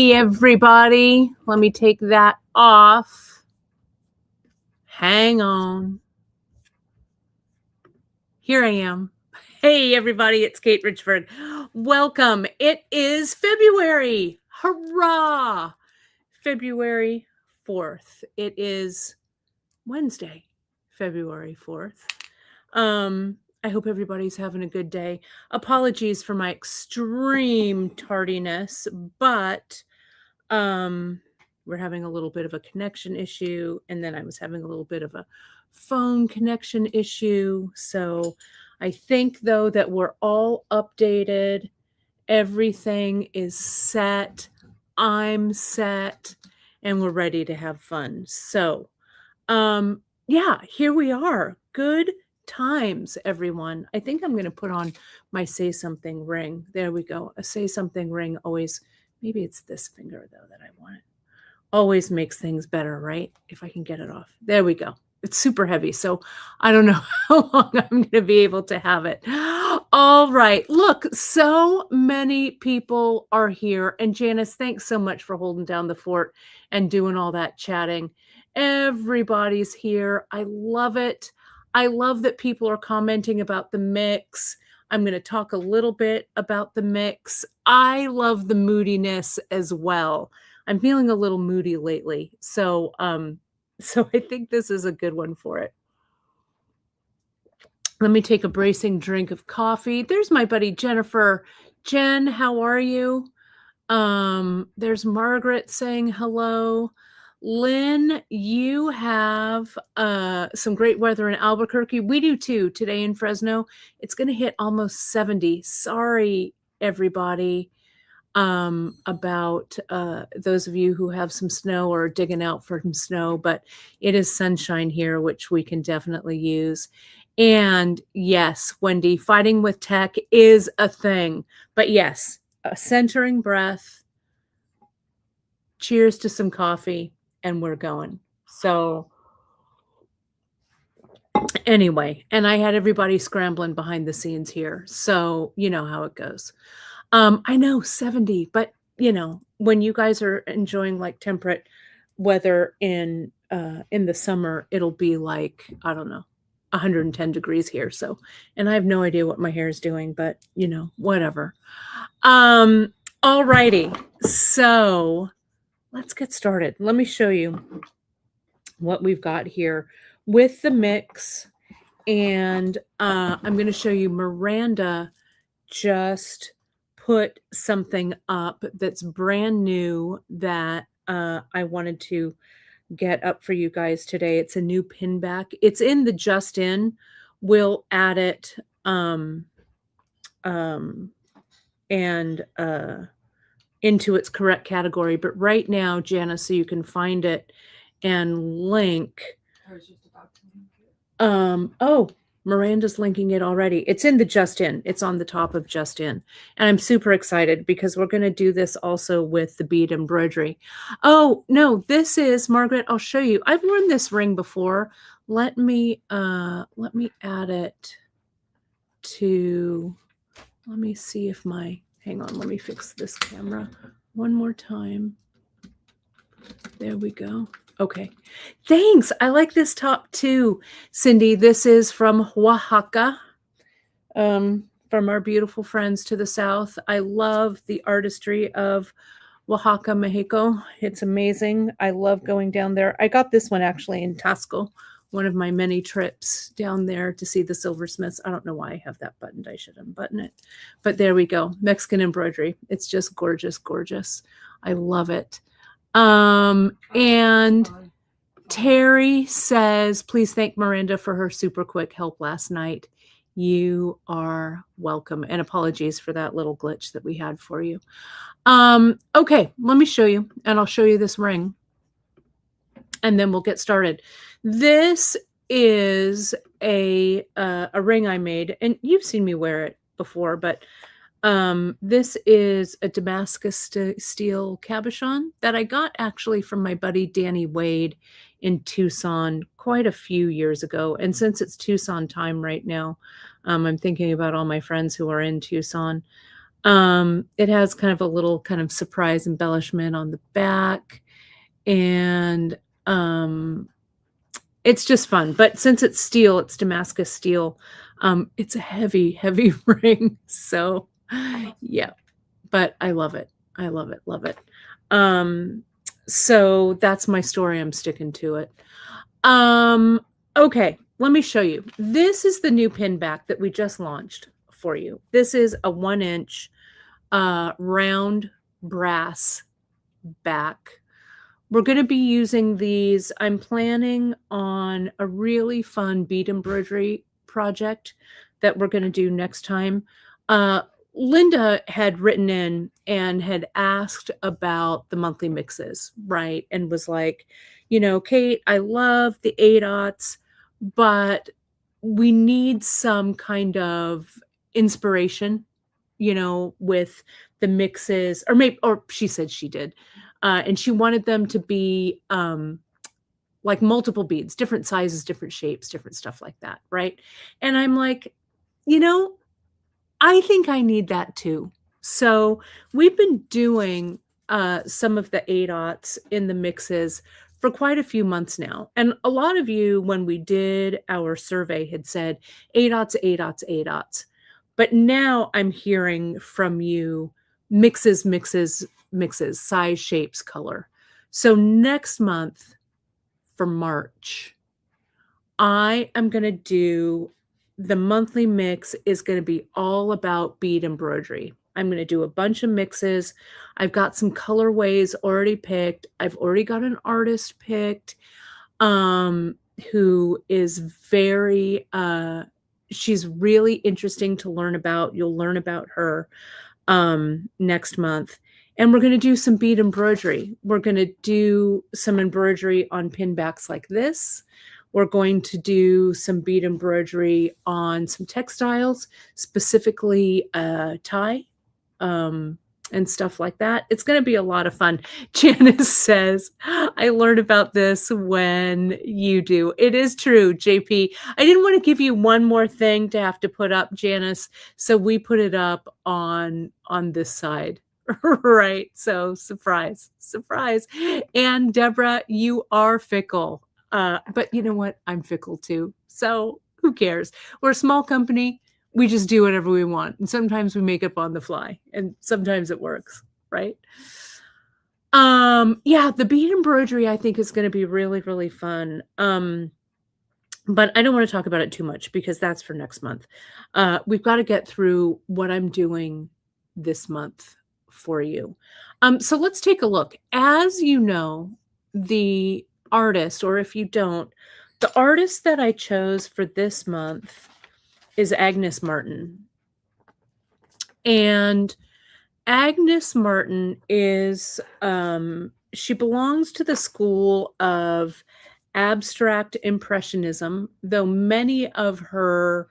Hey, everybody. Let me take that off. Hang on. Here I am. Hey, everybody. It's Kate Richford. Welcome. It is February. Hurrah. February 4th. It is Wednesday, February 4th. I hope everybody's having a good day. Apologies for my extreme tardiness, but we're having a little bit of a connection issue, and then I was having a little bit of a phone connection issue. So I think, though, that we're all updated. Everything is set. I'm set, and we're ready to have fun. So, yeah, here we are. Good times, everyone. I think I'm going to put on my Say Something ring. There we go. A Say Something ring always, maybe it's this finger, though, that I want it. Always makes things better, right? If I can get it off. There we go. It's super heavy, so I don't know how long I'm going to be able to have it. All right. Look, so many people are here. And Janice, thanks so much for holding down the fort and doing all that chatting. Everybody's here. I love it. I love that people are commenting about the mix. I'm going to talk a little bit about the mix. I love the moodiness as well. I'm feeling a little moody lately. So I think this is a good one for it. Let me take a bracing drink of coffee. There's my buddy Jennifer. Jen, how are you? There's Margaret saying hello. Lynn, you have some great weather in Albuquerque. We do too. Today in Fresno, it's going to hit almost 70. Sorry, everybody, about those of you who have some snow or are digging out for some snow, but it is sunshine here, which we can definitely use. And yes, Wendy, fighting with tech is a thing. But yes, a centering breath. Cheers to some coffee, and we're going. So anyway, and I had everybody scrambling behind the scenes here. So you know how it goes. I know 70, but you know, when you guys are enjoying like temperate weather in the summer, it'll be like, I don't know, 110 degrees here. So, and I have no idea what my hair is doing, but you know, whatever. All righty. So let's get started. Let me show you what we've got here with the mix. And I'm going to show you Miranda just put something up that's brand new that I wanted to get up for you guys today. It's a new pin back. It's in the Just In. We'll add it into its correct category. But right now, Janice, so you can find it and link. I was just about to link it. Oh, Miranda's linking it already. It's in the Just In. It's on the top of Just In. And I'm super excited because we're going to do this also with the bead embroidery. Oh, no, this is, Margaret, I'll show you. I've worn this ring before. Let me add it to, let me see if hang on, let me fix this camera one more time. There we go. Okay. Thanks. I like this top too, Cindy. This is from Oaxaca, from our beautiful friends to the south. I love the artistry of Oaxaca, Mexico. It's amazing. I love going down there. I got this one actually in Tasco, one of my many trips down there to see the silversmiths. I don't know why I have that buttoned. I should unbutton it. But there we go. Mexican embroidery. It's just gorgeous, gorgeous. I love it. And Terry says, please thank Miranda for her super quick help last night. You are welcome. And apologies for that little glitch that we had for you. Okay, let me show you, and I'll show you this ring, and then we'll get started. This is a ring I made, and you've seen me wear it before, but this is a Damascus steel cabochon that I got actually from my buddy Danny Wade in Tucson quite a few years ago. And since it's Tucson time right now, I'm thinking about all my friends who are in Tucson. It has kind of a little kind of surprise embellishment on the back, and, it's just fun, but since it's steel, it's Damascus steel, it's a heavy, heavy ring, so yeah, but I love it. I love it, love it. Um, so that's my story, I'm sticking to it. Um, okay, let me show you. This is the new pin back that we just launched for you. This is a 1-inch, round brass back. We're gonna be using these. I'm planning on a really fun bead embroidery project that we're gonna do next time. Uh, Linda had written in and had asked about the monthly mixes, right? And was like, "Kate, I love the 8/aughts, but we need some kind of inspiration, with the mixes," or maybe, or she said she did, and she wanted them to be, like multiple beads, different sizes, different shapes, different stuff like that, right? And I'm like, you know, I think I need that too. So we've been doing some of the 8/aughts in the mixes for quite a few months now. And a lot of you, when we did our survey, had said 8/aughts, 8/aughts, 8/aughts. But now I'm hearing from you mixes, mixes, mixes, size, shapes, color. So next month for March, I am gonna do the monthly mix is gonna be all about bead embroidery. I'm gonna do a bunch of mixes. I've got some colorways already picked. I've already got an artist picked, um, who is very, she's really interesting to learn about. You'll learn about her, next month. And we're gonna do some bead embroidery. We're gonna do some embroidery on pin backs like this. We're going to do some bead embroidery on some textiles, specifically tie, um, and stuff like that. It's gonna be a lot of fun. Janice says, "I learned about this when you do." It is true, JP. I didn't want to give you one more thing to have to put up, Janice, so we put it up on this side. Right? So surprise, surprise. And Deborah, you are fickle. But you know what? I'm fickle too. So who cares? We're a small company. We just do whatever we want. And sometimes we make up on the fly, and sometimes it works, right? Yeah, the bead embroidery I think is gonna be really, really fun. But I don't wanna talk about it too much because that's for next month. We've gotta get through what I'm doing this month for you. So let's take a look. As you know, the artist, or if you don't, the artist that I chose for this month is Agnes Martin. And Agnes Martin is, she belongs to the school of abstract impressionism, though many of her,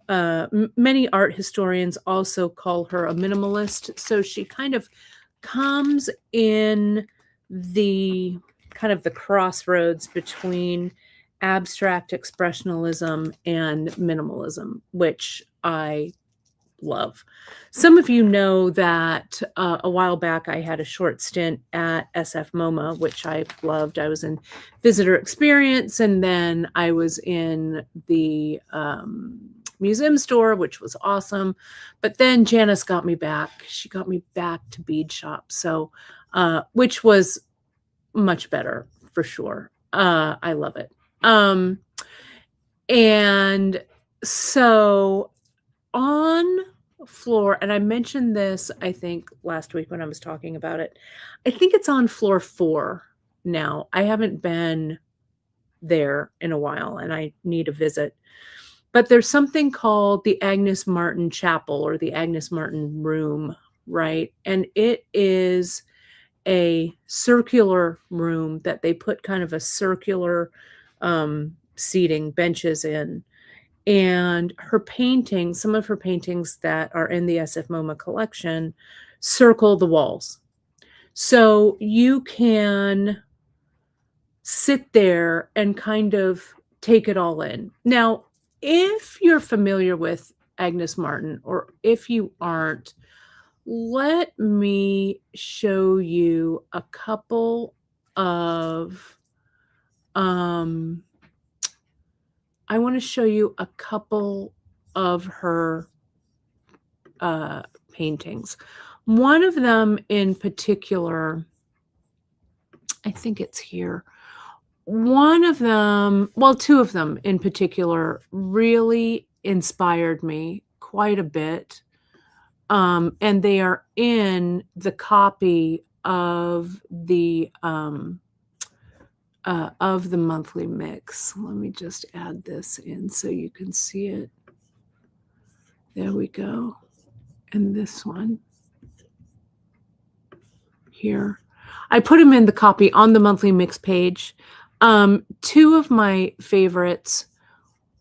many art historians also call her a minimalist. So she kind of comes in the kind of the crossroads between abstract expressionism and minimalism, which I love. Some of you know that a while back I had a short stint at SF MoMA, which I loved. I was in visitor experience, and then I was in the museum store, which was awesome. But then Janice got me back. She got me back to Beadshop, so which was much better for sure. I love it. And so on floor, and I mentioned this, I think, last week when I was talking about it. I think it's on floor 4 now. I haven't been there in a while, and I need a visit. But there's something called the Agnes Martin Chapel or the Agnes Martin Room, right? And it is a circular room that they put kind of a circular seating benches in. And her paintings, some of her paintings that are in the SF MoMA collection, circle the walls. So you can sit there and kind of take it all in. Now, if you're familiar with Agnes Martin, or if you aren't, let me show you a couple of, I want to show you a couple of her paintings. One of them in particular, I think it's here. One of them, well, two of them in particular, really inspired me quite a bit. And they are in the copy of the monthly mix. Let me just add this in so you can see it. There we go. And this one here. I put them in the copy on the monthly mix page. Two of my favorites,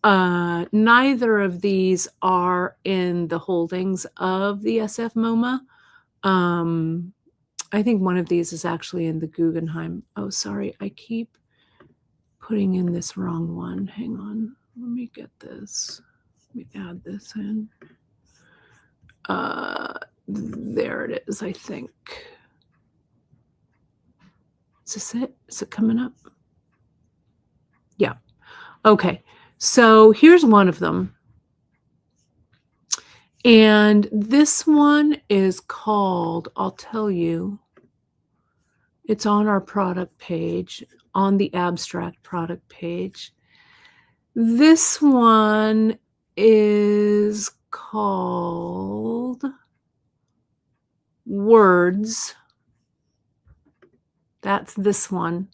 neither of these are in the holdings of the SF MoMA. I think one of these is actually in the Guggenheim. Oh, sorry, I keep putting in this wrong one. Hang on, let me get this. Let me add this in. There it is, I think. Is this it? Is it coming up? Yeah. Okay. So here's one of them. And this one is called, I'll tell you, it's on our product page, on the abstract product page. This one is called Words. That's this one.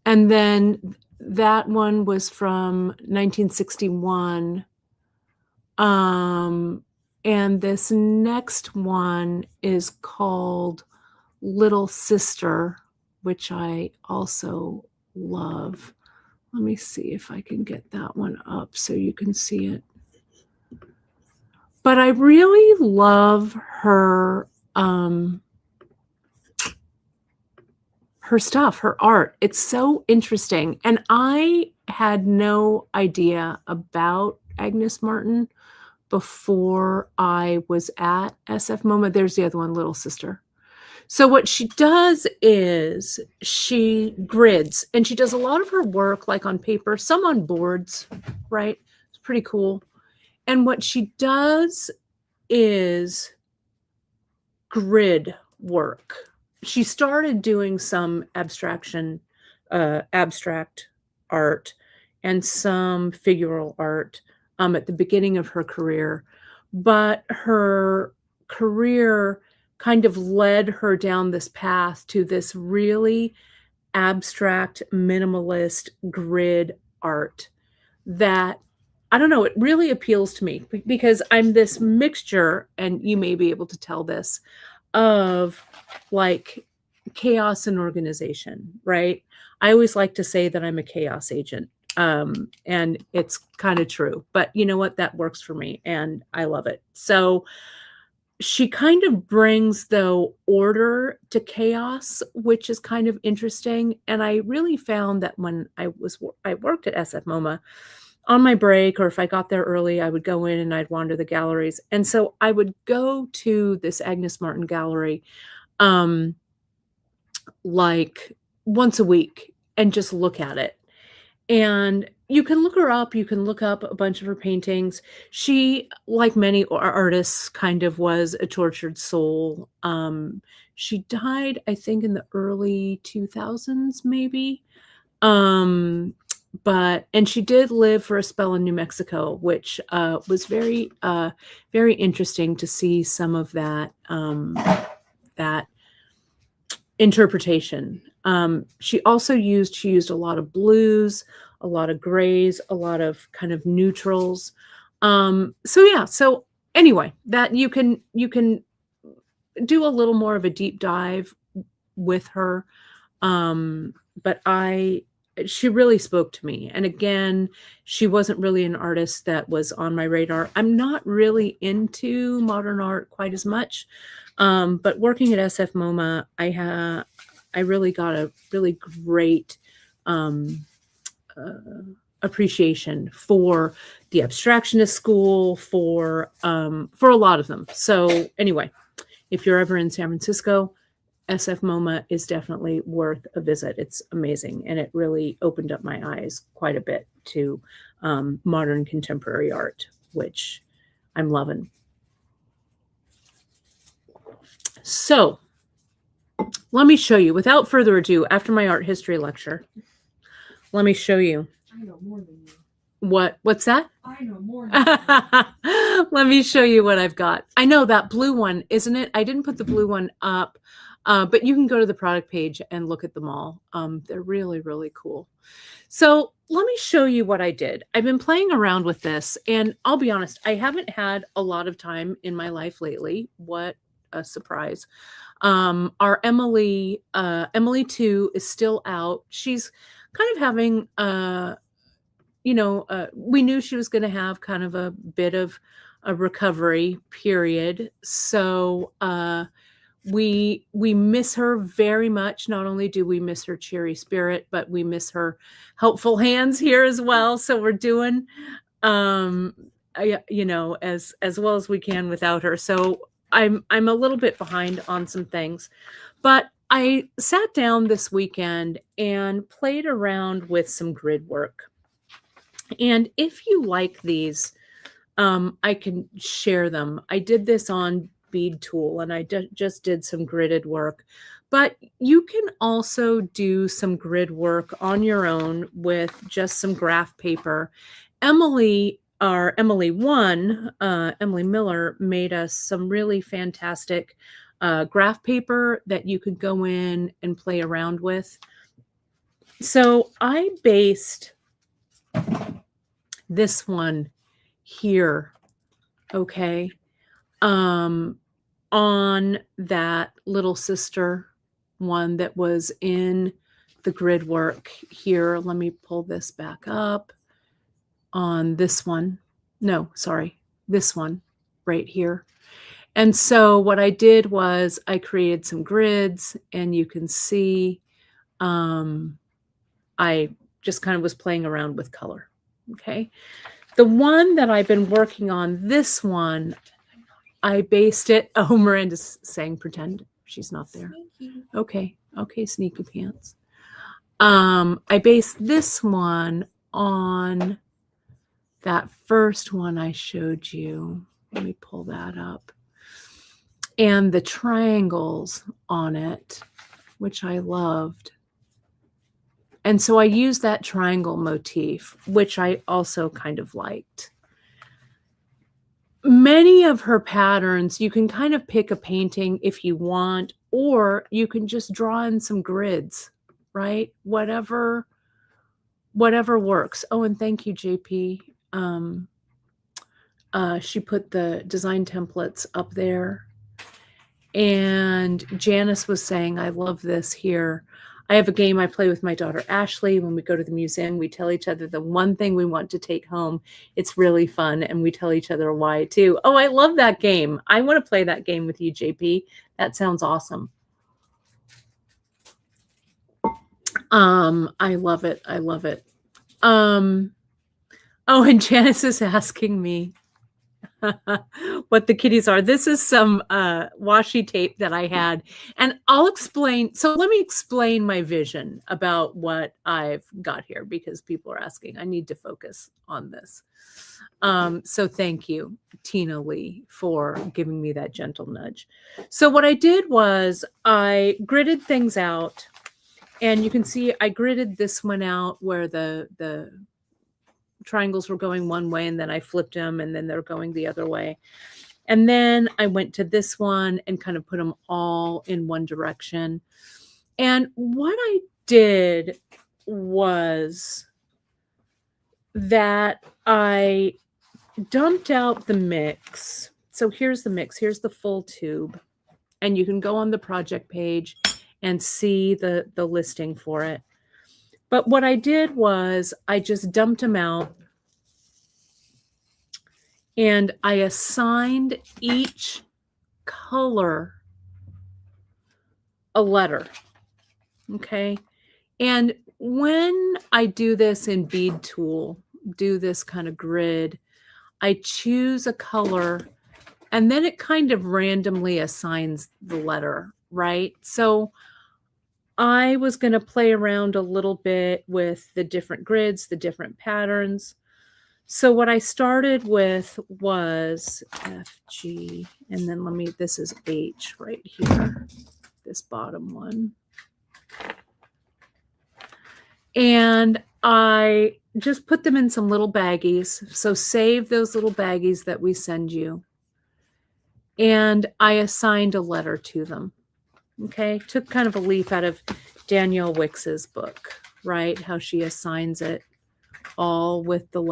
And then that one was from 1961. And this next one is called Little Sister, which I also love. Let me see if I can get that one up so you can see it. But I really love her her stuff, her art. It's so interesting. And I had no idea about Agnes Martin before I was at SF MoMA. There's the other one, Little Sister. So what she does is she grids, and she does a lot of her work like on paper, some on boards, right? It's pretty cool. And what she does is grid work. She started doing some abstract art and some figural art at the beginning of her career, but her career kind of led her down this path to this really abstract, minimalist grid art that, I don't know, it really appeals to me because I'm this mixture, and you may be able to tell this, of like chaos and organization, right? I always like to say that I'm a chaos agent. And it's kind of true, but you know what? That works for me and I love it. So she kind of brings, though, order to chaos, which is kind of interesting. And I really found that when I worked at SF MoMA, on my break, or if I got there early, I would go in and I'd wander the galleries. And so I would go to this Agnes Martin gallery like once a week and just look at it. And you can look her up. You can look up a bunch of her paintings. She, like many artists, kind of was a tortured soul. She died, I think, in the early 2000s, maybe. But she did live for a spell in New Mexico, which was very, very interesting to see some of that that interpretation. She also used a lot of blues, a lot of grays, a lot of kind of neutrals. So yeah. So anyway, that you can do a little more of a deep dive with her. But she really spoke to me. And again, she wasn't really an artist that was on my radar. I'm not really into modern art quite as much. But working at SF MoMA, I really got a really great appreciation for the abstractionist school, for a lot of them. So anyway, if you're ever in San Francisco, SF MoMA is definitely worth a visit. It's amazing, and it really opened up my eyes quite a bit to modern contemporary art, which I'm loving. So let me show you, without further ado, after my art history lecture, let me show you. I know more than you. What's that? I know more than you. Let me show you what I've got. I know that blue one, isn't it? I didn't put the blue one up, but you can go to the product page and look at them all. They're really, really cool. So let me show you what I did. I've been playing around with this, and I'll be honest, I haven't had a lot of time in my life lately. What a surprise. Our Emily 2 is still out. She's kind of having we knew she was going to have kind of a bit of a recovery period. So we miss her very much. Not only do we miss her cheery spirit, but we miss her helpful hands here as well. So we're doing as well as we can without her. So I'm a little bit behind on some things, but I sat down this weekend and played around with some grid work. And if you like these, I can share them. I did this on Bead Tool, and I just did some gridded work. But you can also do some grid work on your own with just some graph paper. Emily Miller made us some really fantastic graph paper that you could go in and play around with. So I based this one here, okay, on that little sister one that was in the grid work here. Let me pull this back up on this one. No, sorry, this one right here. And so what I did was I created some grids, and you can see I just kind of was playing around with color. Okay. The one that I've been working on, this one, I based it. Oh, Miranda's saying pretend she's not there. Sneaky. Okay, sneaky pants. I based this one on that first one I showed you. Let me pull that up. And the triangles on it, which I loved. And so I used that triangle motif, which I also kind of liked. Many of her patterns, you can kind of pick a painting if you want, or you can just draw in some grids, right? Whatever works. Oh, and thank you, JP. She put the design templates up there. And Janice was saying, I love this here. I have a game I play with my daughter, Ashley. When we go to the museum, we tell each other the one thing we want to take home. It's really fun. And we tell each other why too. Oh, I love that game. I want to play that game with you, JP. That sounds awesome. I love it. I love it. Oh, and Janice is asking me what the kitties are. This is some washi tape that I had, and I'll explain. So let me explain my vision about what I've got here, because people are asking. I need to focus on this. So thank you, Tina Lee, for giving me that gentle nudge. So what I did was I gridded things out, and you can see I gridded this one out where the triangles were going one way, and then I flipped them, and then they're going the other way. And then I went to this one and kind of put them all in one direction. And what I did was that I dumped out the mix. So here's the mix. Here's the full tube. And you can go on the project page and see the listing for it. But what I did was I just dumped them out, and I assigned each color a letter. Okay. And when I do this in Bead Tool, do this kind of grid, I choose a color and then it kind of randomly assigns the letter, right? So I was going to play around a little bit with the different grids, the different patterns. So what I started with was F, G, and then this is H right here, this bottom one. And I just put them in some little baggies. So save those little baggies that we send you. And I assigned a letter to them. Okay, took kind of a leaf out of Danielle Wicks's book, right? How she assigns it all with the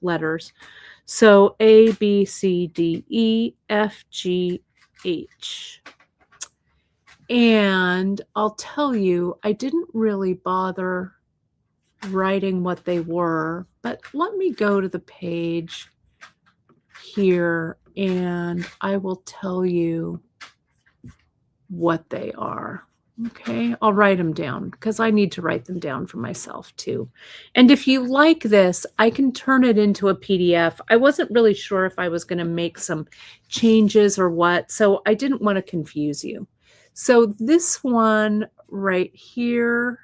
letters. So A, B, C, D, E, F, G, H. And I'll tell you, I didn't really bother writing what they were, but let me go to the page here and I will tell you what they are. Okay, I'll write them down because I need to write them down for myself too. And if you like this, I can turn it into a PDF. I wasn't really sure if I was going to make some changes or what, so I didn't want to confuse you. So this one right here,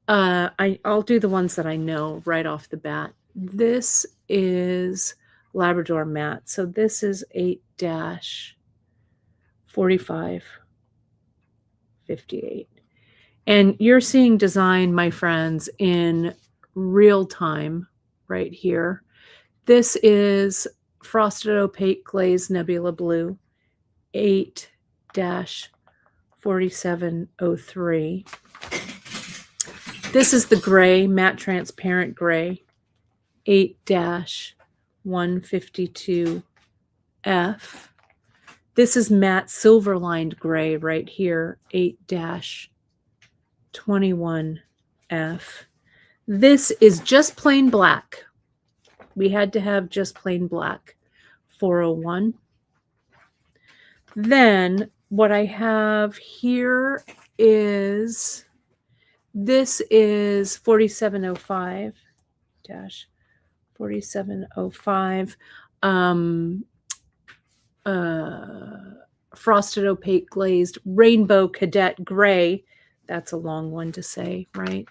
I'll do the ones that I know right off the bat. This is Labrador Mat. So this is 8-4558. And you're seeing design, my friends, in real time right here. This is Frosted Opaque Glaze Nebula Blue 8-4703. This is the gray, matte transparent gray 8-152F. This is matte silver lined gray right here, 8-21F. This is just plain black. We had to have just plain black, 401. Then what I have here is, this is 4705-4705. Frosted Opaque Glazed Rainbow Cadet Gray. That's a long one to say, right?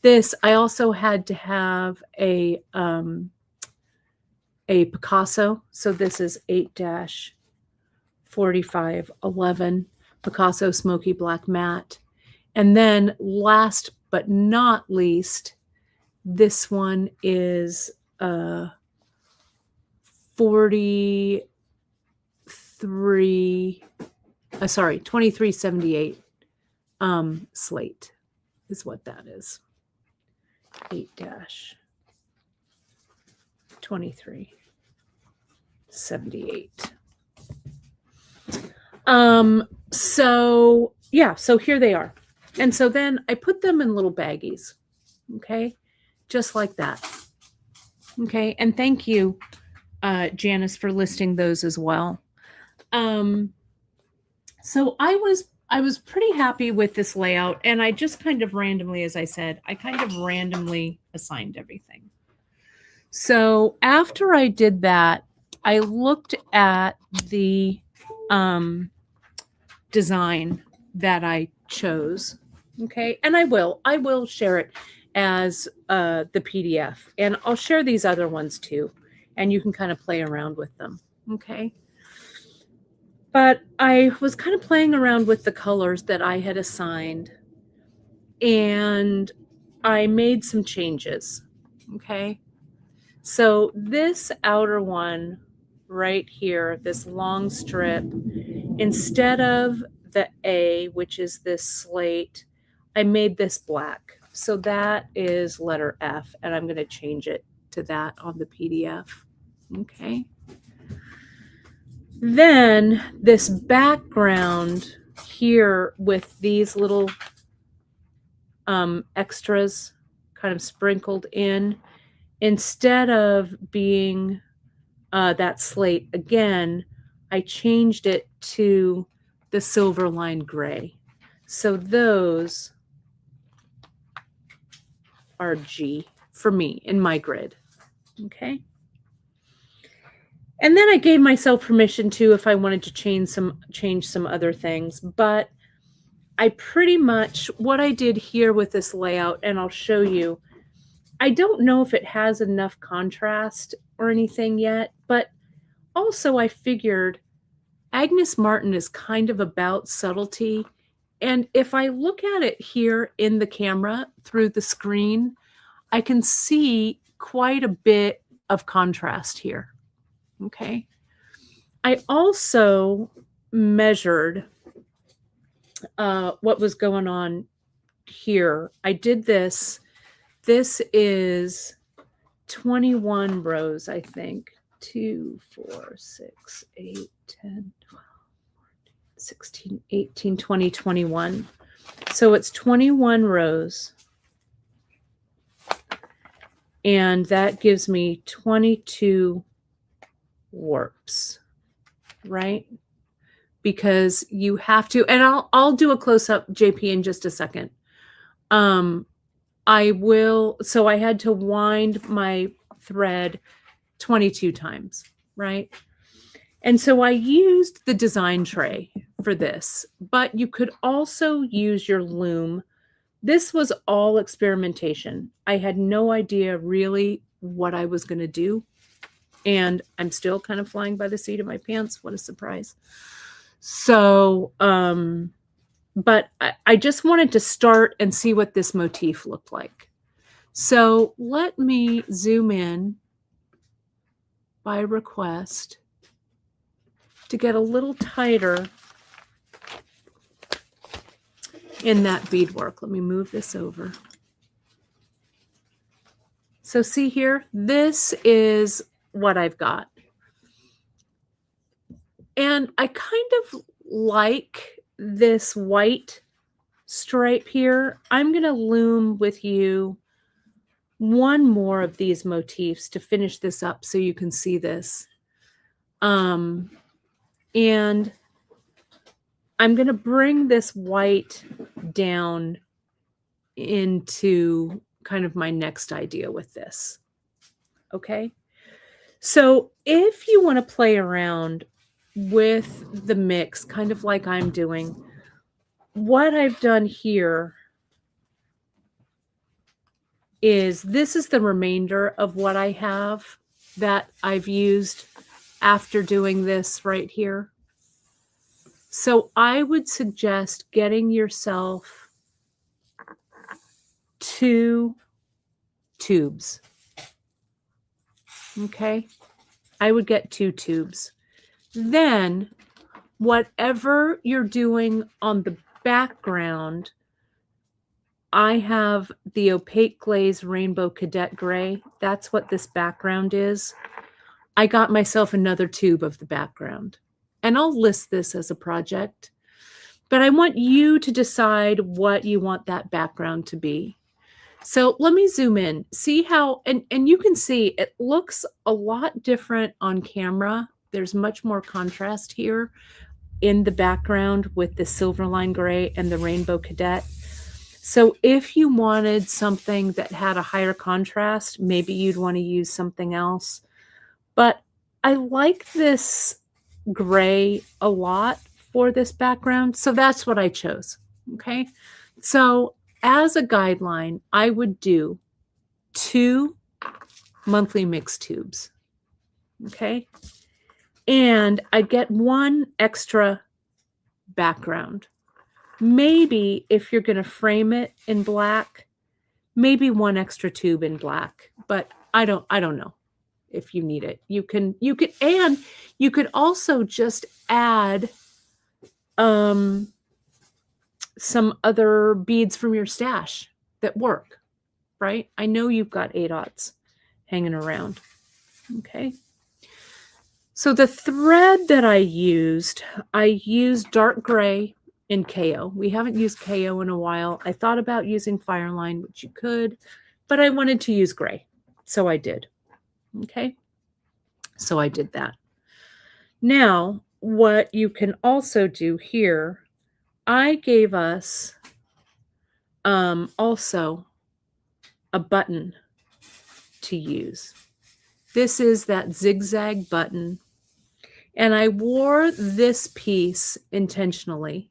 This, I also had to have a Picasso. So this is 8-4511 Picasso Smoky Black Matte. And then last but not least, this one is 2378 slate is what that is. 8-2378. So yeah, so here they are. And so then I put them in little baggies. Okay, just like that. Okay, and thank you, Janice, for listing those as well. So I was pretty happy with this layout, and I just kind of randomly, as I said, I kind of randomly assigned everything. So after I did that, I looked at the design that I chose. Okay, and I will share it as the PDF, and I'll share these other ones too, and you can kind of play around with them. Okay. But I was kind of playing around with the colors that I had assigned, and I made some changes. Okay. So this outer one right here, this long strip, instead of the A, which is this slate, I made this black. So that is letter F, and I'm going to change it to that on the PDF. Okay. Then this background here with these little extras kind of sprinkled in, instead of being that slate again, I changed it to the silver line gray. So those are G for me in my grid. Okay. And then I gave myself permission to if I wanted to change some other things, but I pretty much what I did here with this layout, and I'll show you. I don't know if it has enough contrast or anything yet, but also I figured Agnes Martin is kind of about subtlety. And if I look at it here in the camera through the screen, I can see quite a bit of contrast here. Okay. I also measured what was going on here. I did this. This is 21 rows, I think. 2, 4, 6, 8, 10, 12, 16, 18, 20, 21. So it's 21 rows. And that gives me 22 warps, right? Because you have to, and I'll do a close-up JP in just a second. I will, so I had to wind my thread 22 times, right? And so I used the design tray for this, but you could also use your loom. This was all experimentation. I had no idea really what I was going to do. And I'm still kind of flying by the seat of my pants. What a surprise. So, but I just wanted to start and see what this motif looked like. So let me zoom in by request to get a little tighter in that beadwork. Let me move this over. So see here, this is what I've got. And I kind of like this white stripe here. I'm going to loom with you one more of these motifs to finish this up so you can see this. And I'm going to bring this white down into kind of my next idea with this. Okay. So if you want to play around with the mix, kind of like I'm doing, what I've done here is this is the remainder of what I have that I've used after doing this right here. So I would suggest getting yourself 2 tubes. Okay. I would get 2 tubes. Then whatever you're doing on the background, I have the opaque glaze rainbow cadet gray. That's what this background is. I got myself another tube of the background, and I'll list this as a project, but I want you to decide what you want that background to be. So let me zoom in, see how, and you can see it looks a lot different on camera. There's much more contrast here in the background with the Silverline gray and the rainbow cadet. So if you wanted something that had a higher contrast, maybe you'd want to use something else. But I like this gray a lot for this background. So that's what I chose. Okay. So as a guideline, I would do 2 monthly mix tubes. Okay. And I get 1 extra background. Maybe if you're going to frame it in black, maybe 1 extra tube in black, but I don't know if you need it. You could, and you could also just add some other beads from your stash that work, right? I know you've got 8/aughts hanging around. Okay. So the thread that I used dark gray in KO. We haven't used KO in a while. I thought about using Fireline, which you could, but I wanted to use gray. So I did. Okay. So I did that. Now, what you can also do here, I gave us also a button to use. This is that zigzag button And I wore this piece intentionally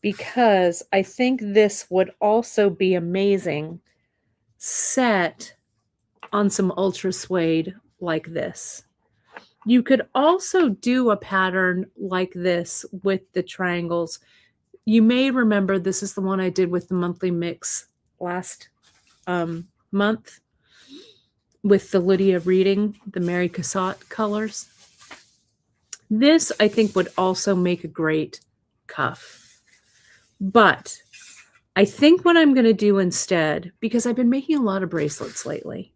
because I think this would also be amazing set on some ultra suede like this. You could also do a pattern like this with the triangles. You may remember this is the one I did with the monthly mix last month with the Lydia Reading, the Mary Cassatt colors. This, I think, would also make a great cuff. But I think what I'm going to do instead, because I've been making a lot of bracelets lately,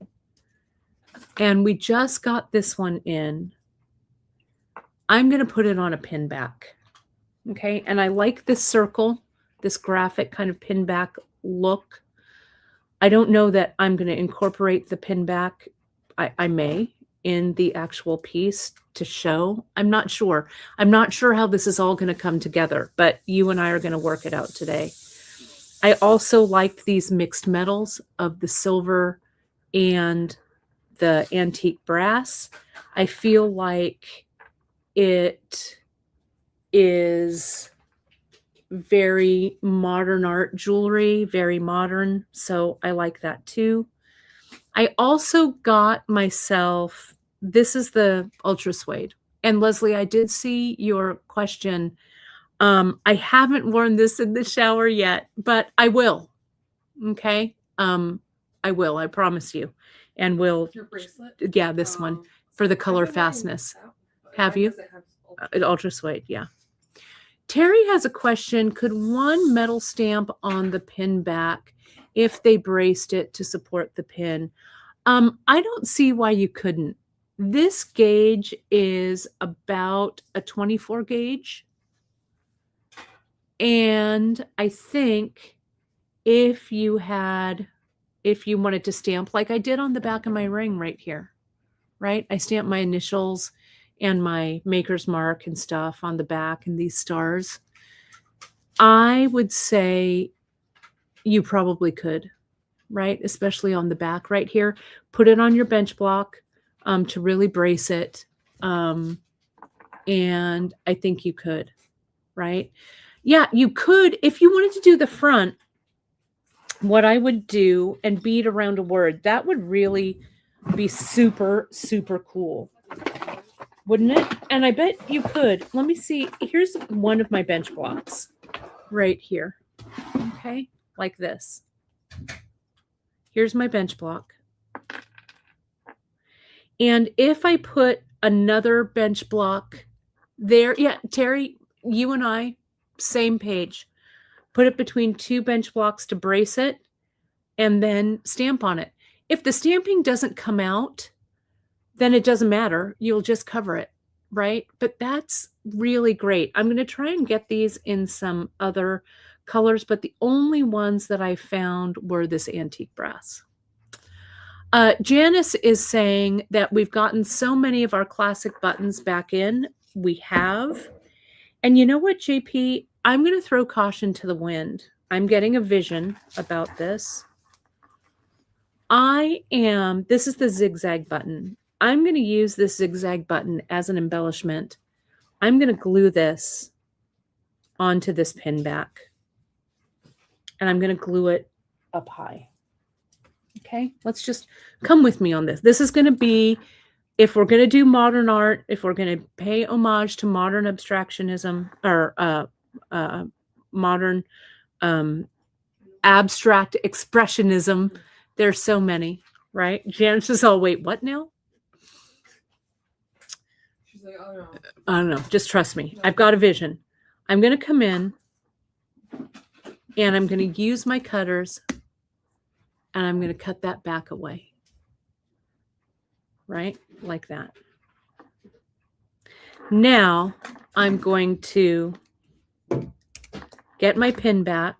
and we just got this one in, I'm going to put it on a pin back. Okay, and I like this circle, this graphic kind of pin back look. I don't know that I'm going to incorporate the pin back. I may in the actual piece to show. I'm not sure. I'm not sure how this is all going to come together, but you and I are going to work it out today. I also liked these mixed metals of the silver and the antique brass. I feel like it is very modern art jewelry, very modern. So I like that too. I also got myself, this is the ultra suede. And Leslie, I did see your question. I haven't worn this in the shower yet, but I will. Okay. I will, I promise you. And we'll, Your bracelet? yeah, this one for the color fastness. Have you? Ultra suede, yeah. Terry has a question. Could one metal stamp on the pin back if they braced it to support the pin? I don't see why you couldn't. This gauge is about a 24 gauge. And I think if you wanted to stamp like I did on the back of my ring right here, right? I stamped my initials and my maker's mark and stuff on the back and these stars. I would say you probably could, right? Especially on the back right here. Put it on your bench block to really brace it. And I think you could, right? Yeah, you could. If you wanted to do the front, what I would do and bead around a word, that would really be super, super cool. Wouldn't it? And I bet you could. Let me see. Here's one of my bench blocks right here. Okay, like this. Here's my bench block. And if I put another bench block there, yeah, Terry, you and I, same page. Put it between two bench blocks to brace it and then stamp on it. If the stamping doesn't come out, then it doesn't matter. You'll just cover it, right? But that's really great. I'm going to try and get these in some other colors, but the only ones that I found were this antique brass. Janice is saying that we've gotten so many of our classic buttons back in. We have. And you know what, JP? I'm going to throw caution to the wind. I'm getting a vision about this. This is the zigzag button. I'm going to use this zigzag button as an embellishment. I'm going to glue this onto this pin back. And I'm going to glue it up high. Okay, let's just come with me on this. This is going to be, if we're going to do modern art, if we're going to pay homage to modern abstractionism or modern abstract expressionism, there's so many, right? Janice is all, wait, what now? She's like, oh no. I don't know. Just trust me. I've got a vision. I'm going to come in and I'm going to use my cutters and I'm going to cut that back away. Right? Like that. Now I'm going to get my pin back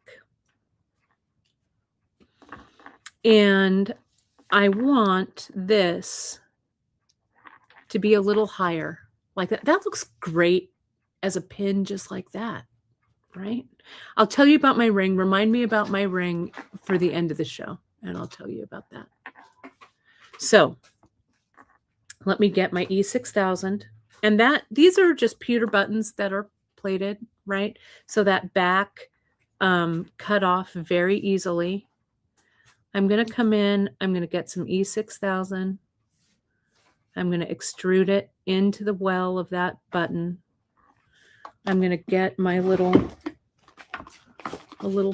and I want this to be a little higher like that. That looks great as a pin just like that, right? I'll tell you about my ring. Remind me about my ring for the end of the show, and I'll tell you about that. So let me get my E6000 And these are just pewter buttons that are plated, right? So that back cut off very easily. I'm going to come in, I'm going to get some E6000. I'm going to extrude it into the well of that button. I'm going to get my little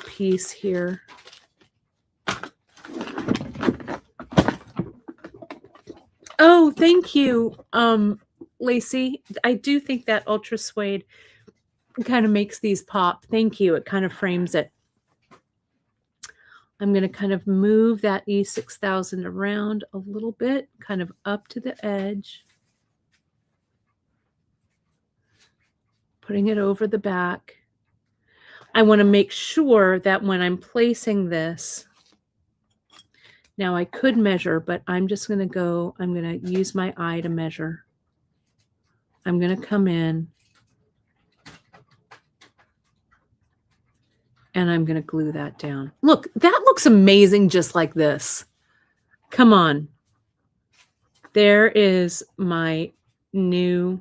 piece here. Oh, thank you, Lacey. I do think that ultra suede kind of makes these pop. Thank you. It kind of frames it. I'm going to kind of move that E6000 around a little bit, kind of up to the edge, putting it over the back. I want to make sure that when I'm placing this, now I could measure, but I'm just going to go, I'm going to use my eye to measure. I'm going to come in and I'm going to glue that down. Look, that looks amazing just like this. Come on. There is my new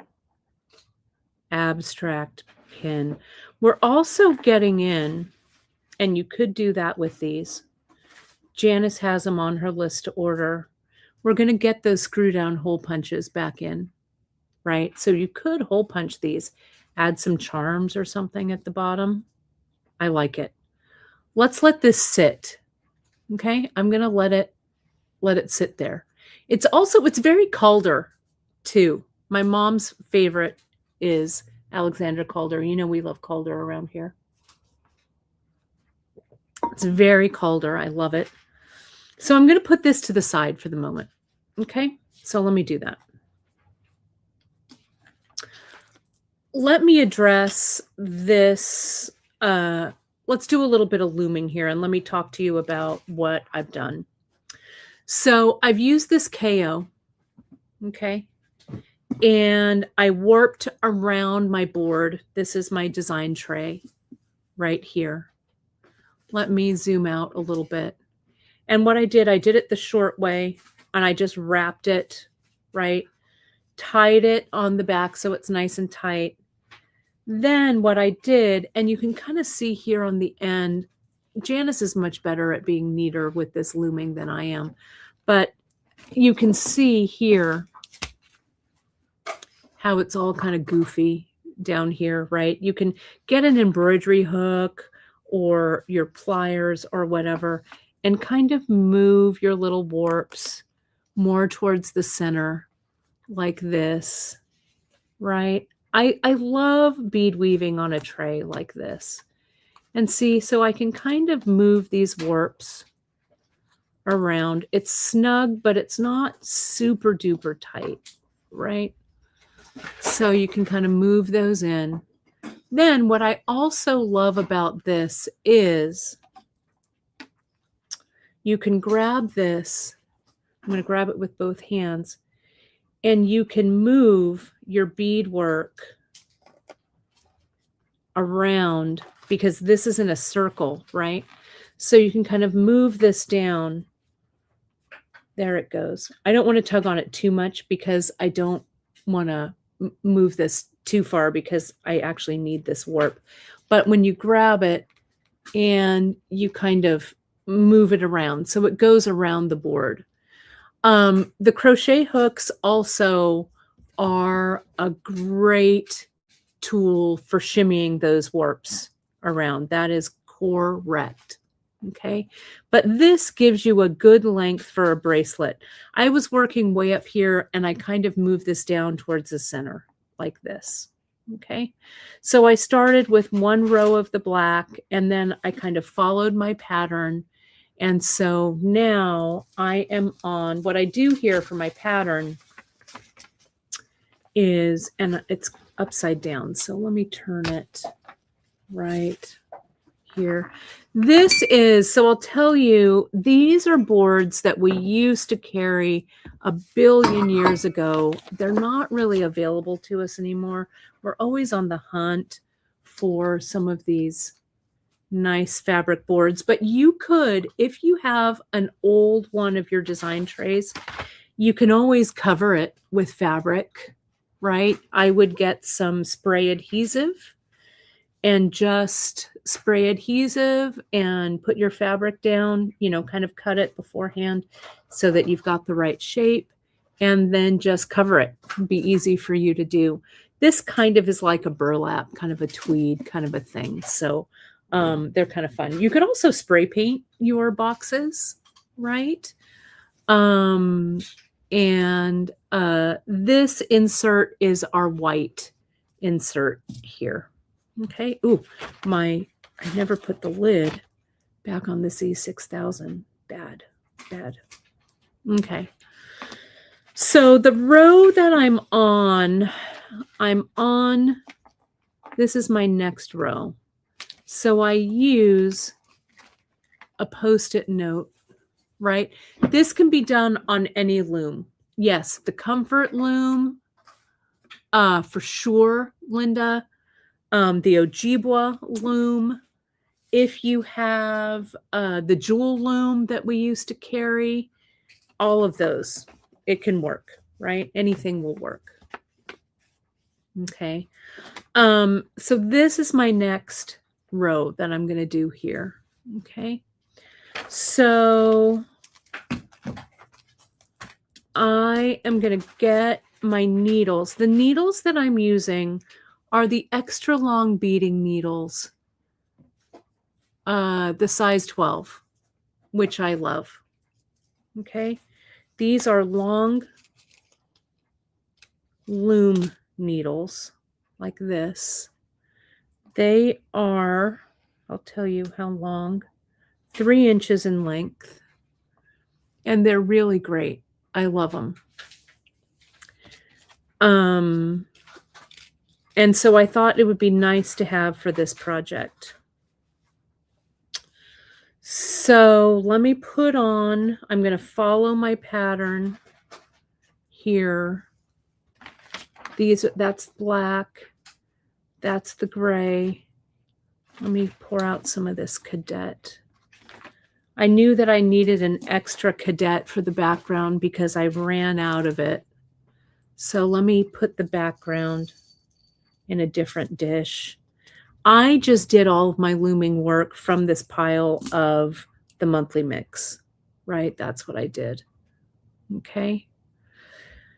abstract pin. We're also getting in, and you could do that with these. Janice has them on her list to order. We're going to get those screw down hole punches back in, right? So you could hole punch these, add some charms or something at the bottom. I like it. Let's let this sit. Okay, I'm going to let it sit there. It's very Calder too. My mom's favorite is Alexandra Calder. You know we love Calder around here. It's very Calder. I love it. So I'm going to put this to the side for the moment. Okay, so let me do that. Let me address this. Let's do a little bit of looming here, and let me talk to you about what I've done. So I've used this KO, okay, and I warped around my board. This is my design tray right here. Let me zoom out a little bit. And what I did it the short way, and I just wrapped it, right? Tied it on the back so it's nice and tight. Then what I did, and you can kind of see here on the end, Janice is much better at being neater with this looming than I am. But you can see here how it's all kind of goofy down here, right? You can get an embroidery hook or your pliers or whatever and kind of move your little warps more towards the center like this, right? I love bead weaving on a tray like this. And see, so I can kind of move these warps around. It's snug, but it's not super duper tight, right? So you can kind of move those in. Then what I also love about this is you can grab this. I'm going to grab it with both hands, and you can move your beadwork around because this is in a circle, right? So you can kind of move this down. There it goes. I don't want to tug on it too much because I don't want to move this too far because I actually need this warp. But when you grab it and you kind of move it around, so it goes around the board. The crochet hooks also are a great tool for shimmying those warps around. That is correct. Okay, but this gives you a good length for a bracelet. I was working way up here and I kind of moved this down towards the center like this. Okay, so I started with one row of the black and then I kind of followed my pattern. And so now I am on, what I do here for my pattern is, and it's upside down. So let me turn it right here. This is, so I'll tell you, these are boards that we used to carry a billion years ago. They're not really available to us anymore. We're always on the hunt for some of these nice fabric boards, but you could, if you have an old one of your design trays, you can always cover it with fabric, right? I would get some spray adhesive and just spray adhesive and put your fabric down, kind of cut it beforehand so that you've got the right shape, and then just cover it. It'd be easy for you to do. This kind of is like a burlap, kind of a tweed kind of a thing. So they're kind of fun. You could also spray paint your boxes, right? And this insert is our white insert here. Okay. Ooh, I never put the lid back on this E6000. Bad. Okay. So the row that I'm on, this is my next row. So I use a Post-it note, right? This can be done on any loom. Yes, the Comfort loom, for sure, Linda. The Ojibwa loom. If you have the jewel loom that we used to carry, all of those, it can work, right? Anything will work. Okay. So this is my next row that I'm going to do here. Okay. So I am going to get my needles. The needles that I'm using are the extra long beading needles, the size 12, which I love. Okay. These are long loom needles like this. They are, I'll tell you how long, 3 inches in length. And they're really great. I love them. And so I thought it would be nice to have for this project. So let me put on, I'm going to follow my pattern here. That's black. That's the gray. Let me pour out some of this cadet. I knew that I needed an extra cadet for the background because I ran out of it. So let me put the background in a different dish. I just did all of my looming work from this pile of the monthly mix, right? That's what I did. Okay.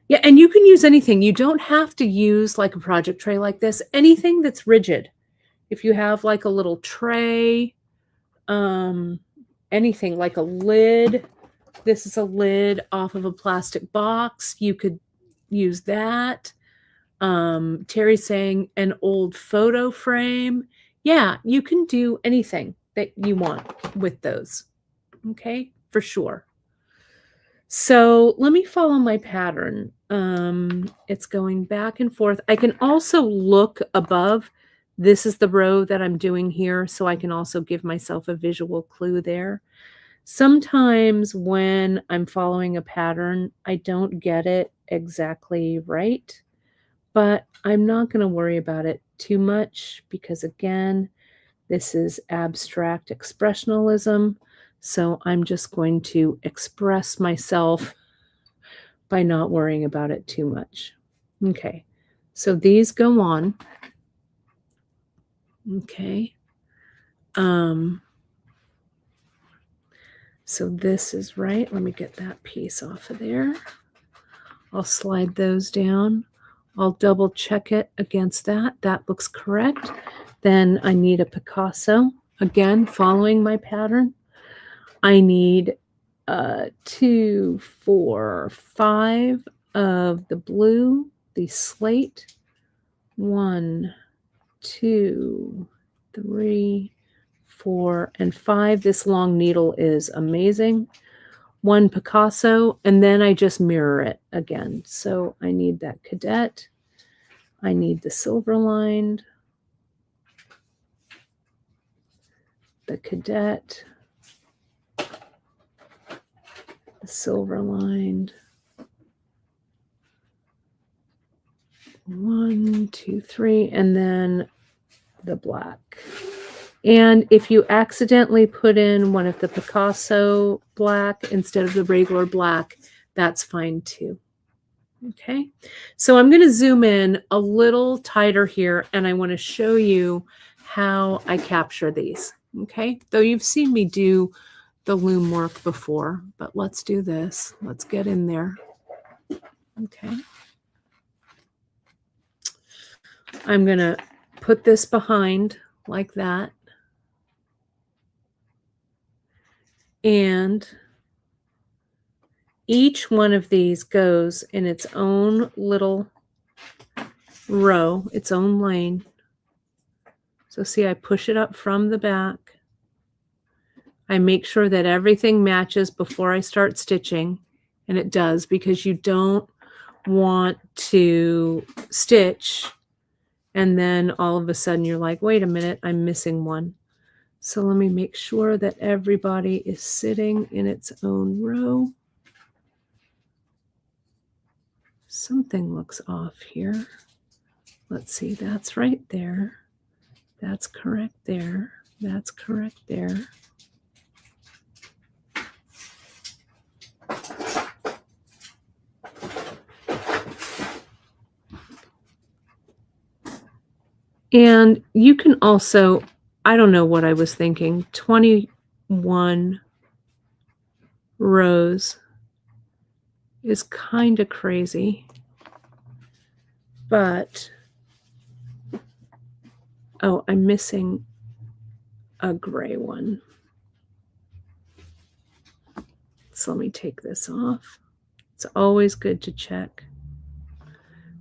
Yeah, and you can use anything. You don't have to use like a project tray like this. Anything that's rigid. If you have like a little tray, anything like a lid. This is a lid off of a plastic box. You could use that. Terry's saying an old photo frame. Yeah, you can do anything that you want with those. Okay, for sure. So let me follow my pattern. It's going back and forth. I can also look above. This is the row that I'm doing here, so I can also give myself a visual clue there. Sometimes when I'm following a pattern, I don't get it exactly right, but I'm not going to worry about it too much because, again, this is abstract expressionism. So I'm just going to express myself by not worrying about it too much. Okay, so these go on. Okay. So this is right. Let me get that piece off of there. I'll slide those down. I'll double check it against that. That looks correct. Then I need a Picasso. Again, following my pattern. I need 2, 4, 5 of the blue, the slate. 1, 2, 3, 4, and 5. This long needle is amazing. 1 Picasso, and then I just mirror it again. So I need that cadet. I need the silver lined, the cadet, the silver lined. 1, 2, 3, and then the black. And if you accidentally put in one of the Picasso black instead of the regular black, that's fine too. Okay, so I'm going to zoom in a little tighter here, and I want to show you how I capture these. Okay, though you've seen me do the loom work before, but let's do this. Let's get in there. Okay, I'm going to put this behind like that, and each one of these goes in its own little row, its own lane. So see, I push it up from the back. I make sure that everything matches before I start stitching, and it does, because you don't want to stitch and then all of a sudden you're like, wait a minute, I'm missing one. So let me make sure that everybody is sitting in its own row. Something looks off here. Let's see, that's right there. That's correct there. That's correct there. And you can also, I don't know what I was thinking, 21 rows is kind of crazy, but, oh, I'm missing a gray one. So let me take this off. It's always good to check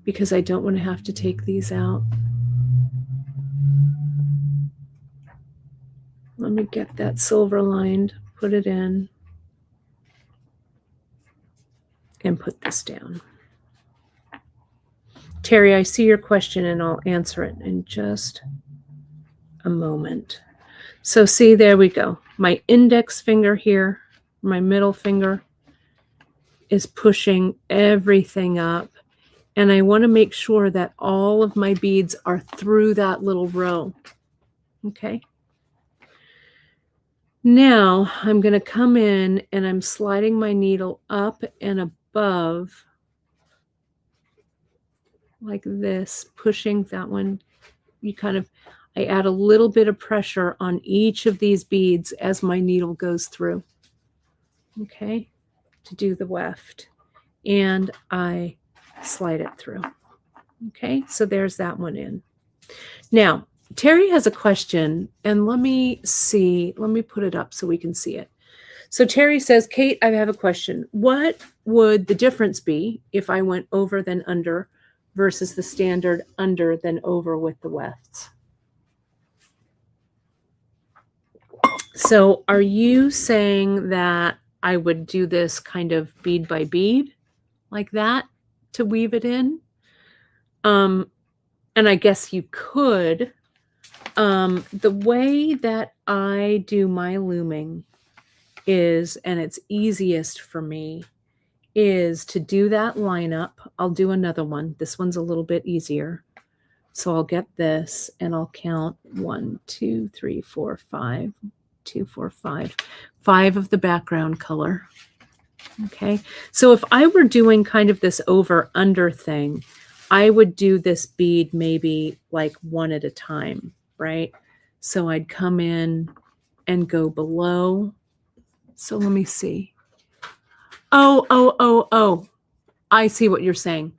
because I don't want to have to take these out. Let me get that silver lined, put it in, and put this down. Terry, I see your question and I'll answer it in just a moment. So see, there we go. My index finger here, my middle finger is pushing everything up. And I want to make sure that all of my beads are through that little row. Okay. Now I'm going to come in and I'm sliding my needle up and above like this, pushing that one. You kind of, I add a little bit of pressure on each of these beads as my needle goes through. Okay, to do the weft. And I slide it through. Okay, so there's that one in. Now, Terry has a question, and let me see. Let me put it up so we can see it. So Terry says, Kate, I have a question. What would the difference be if I went over then under versus the standard under then over with the wefts? So are you saying that I would do this kind of bead by bead like that to weave it in? And I guess you could. The way that I do my looming is, and it's easiest for me, is to do that lineup. I'll do another one. This one's a little bit easier. So I'll get this and I'll count 1, 2, 3, 4, 5, 2, 4, 5, 5 of the background color. Okay. So if I were doing kind of this over under thing, I would do this bead maybe like one at a time, right? So I'd come in and go below. So let me see. Oh. I see what you're saying.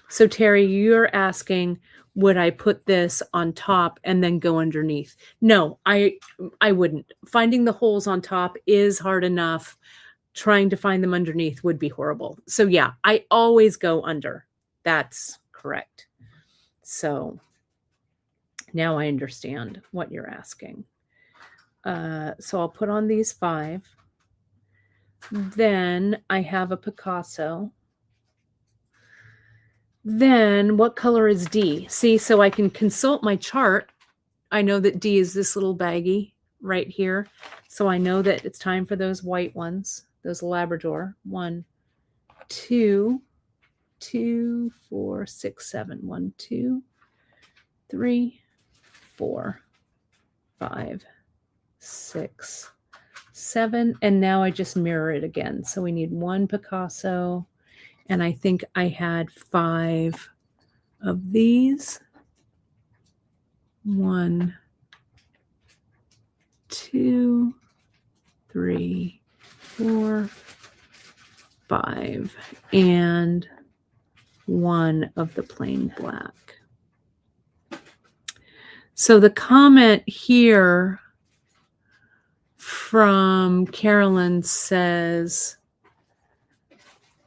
So Terry, you're asking, would I put this on top and then go underneath? No, I wouldn't. Finding the holes on top is hard enough. Trying to find them underneath would be horrible. So yeah, I always go under. That's correct. So now I understand what you're asking. So I'll put on these 5. Then I have a Picasso. Then what color is D? See, so I can consult my chart. I know that D is this little baggie right here. So I know that it's time for those white ones, those Labrador. 1, 2, 2, 4, 6, 7. 1, 2, 3, 4, 5, 6, 7. And now I just mirror it again. So we need 1 Picasso And I think I had 5 of these. 1, 2, 3, 4, 5, and 1 of the plain black. So the comment here from Carolyn says,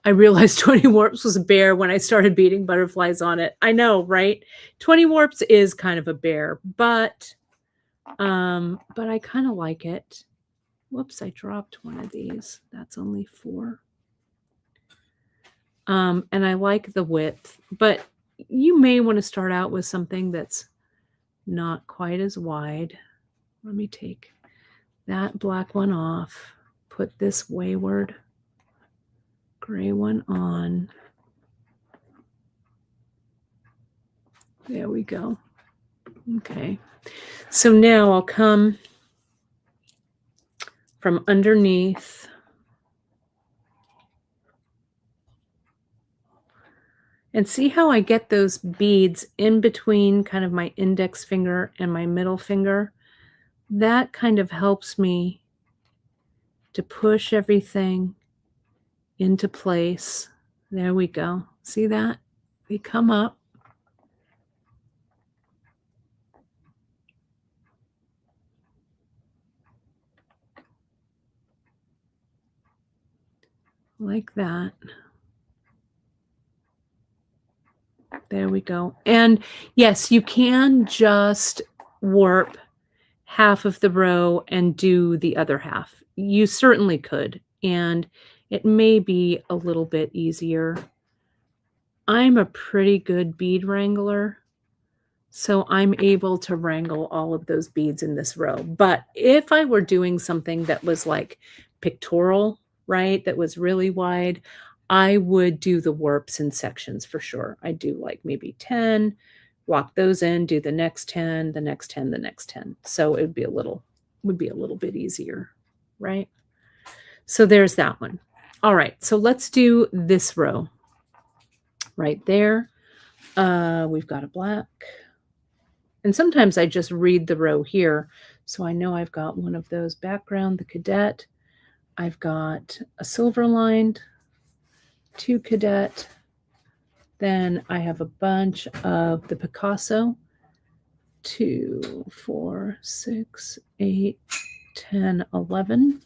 I realized 20 warps was a bear when I started beating butterflies on it. I know, right? 20 warps is kind of a bear, but I kind of like it. Whoops, I dropped one of these. That's only 4. And I like the width, but you may want to start out with something that's not quite as wide. Let me take that black one off, put this wayward gray one on. There we go. Okay. So now I'll come from underneath. And see how I get those beads in between kind of my index finger and my middle finger? That kind of helps me to push everything into place. There we go. See that? They come up. Like that. There we go. And yes, you can just warp half of the row and do the other half. You certainly could. And it may be a little bit easier. I'm a pretty good bead wrangler, so I'm able to wrangle all of those beads in this row. But if I were doing something that was like pictorial, right, that was really wide, I would do the warps in sections for sure. I'd do like maybe 10, walk those in, do the next 10, the next 10, the next 10. So it would be a little bit easier, right? So there's that one. All right, so let's do this row right there. We've got a black. And sometimes I just read the row here. So I know I've got one of those background, the cadet. I've got a silver lined, 2 cadet. Then I have a bunch of the Picasso, 2, 4, 6, 8, 10, 11.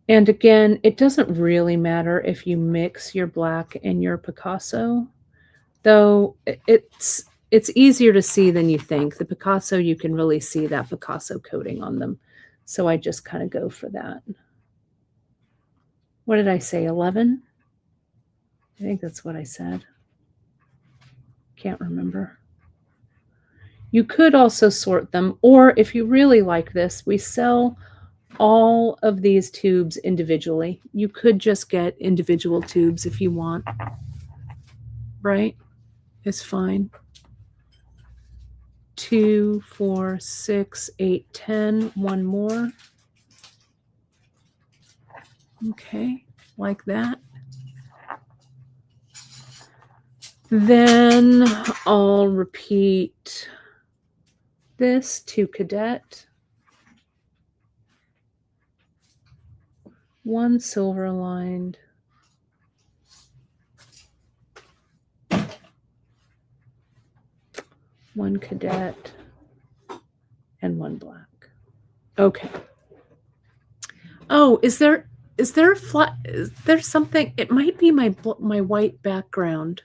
And again, it doesn't really matter if you mix your black and your Picasso, though it's easier to see than you think. The Picasso, you can really see that Picasso coating on them. So I just kind of go for that. What did I say, 11? I think that's what I said. Can't remember. You could also sort them, or if you really like this, we sell all of these tubes individually. You could just get individual tubes if you want, right? It's fine. 2, 4, 6, 8, 10. One more. Okay, like that. Then I'll repeat this, 2 cadet, 1 silver lined, 1 cadet, and 1 black. Okay. Oh, is there a flat? Is there something? It might be my white background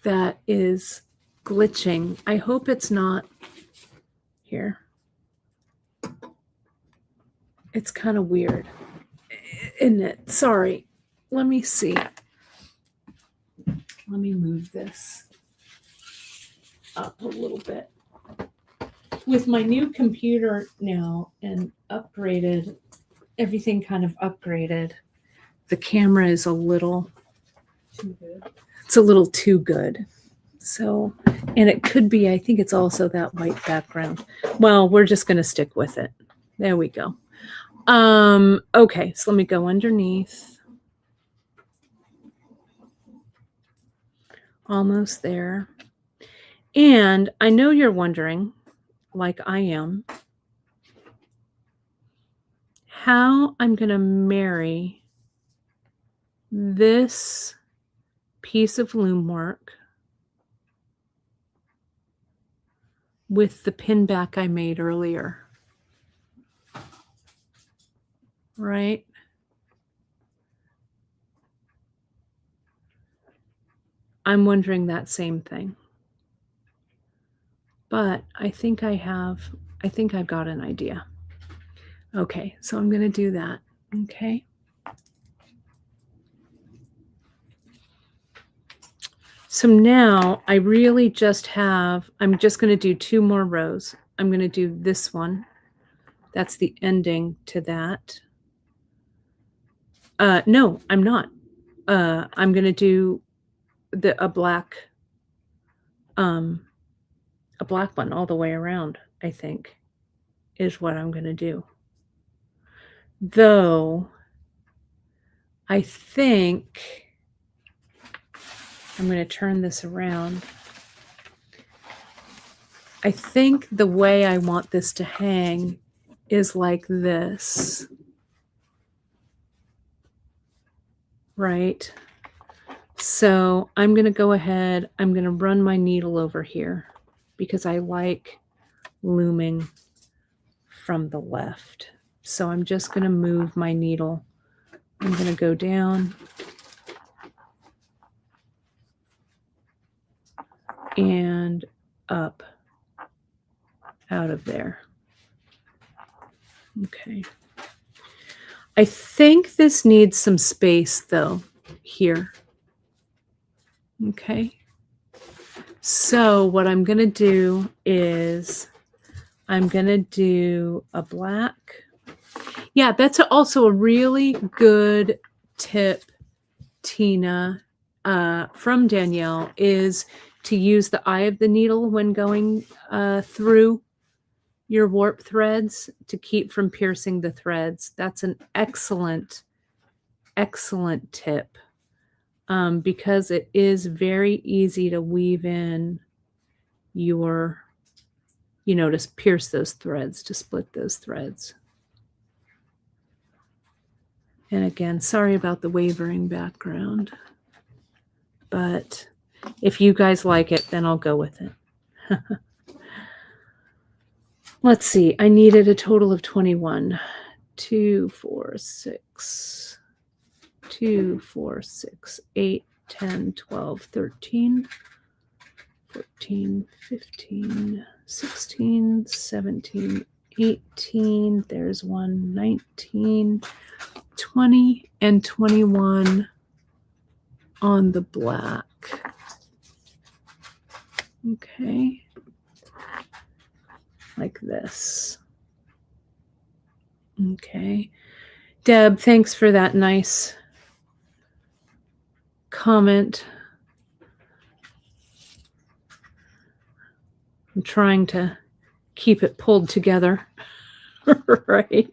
that is glitching. I hope it's not here. It's kind of weird, isn't it? Sorry. Let me see. Let me move this up a little bit. With my new computer now and upgraded, everything kind of upgraded, the camera is a little Too good. it's a little too good. So, and it could be, I think it's also that white background. Well, we're just going to stick with it. There we go. Okay, so let me go underneath. Almost there. And I know you're wondering, like I am, how I'm going to marry this piece of loom work with the pin back I made earlier. Right? I'm wondering that same thing. But I think I've got an idea. Okay, so I'm going to do that. Okay. So now I really just have, I'm just going to do 2 more rows. I'm going to do this one. That's the ending to that. No, I'm not. I'm going to do a black one all the way around, I think, is what I'm going to do. Though, I think I'm going to turn this around. I think the way I want this to hang is like this. Right? So I'm going to go ahead, I'm going to run my needle over here because I like looming from the left. So I'm just going to move my needle. I'm going to go down and up out of there. Okay. I think this needs some space though here. Okay. So what I'm going to do is I'm going to do a black. Yeah, that's also a really good tip, Tina, from Danielle, is to use the eye of the needle when going through your warp threads to keep from piercing the threads. That's an excellent, excellent tip because it is very easy to weave in your, to pierce those threads, to split those threads. And again, sorry about the wavering background, but if you guys like it, then I'll go with it. Let's see, I needed a total of 21. 2, 4, 6, 2, 4, 6, 8, 10, 12, 13, 14, 15, 16, 17, 18, there's 1, 19, 20, and 21 on the black. Okay. Like this. Okay. Deb, thanks for that nice comment. I'm trying to keep it pulled together. Right.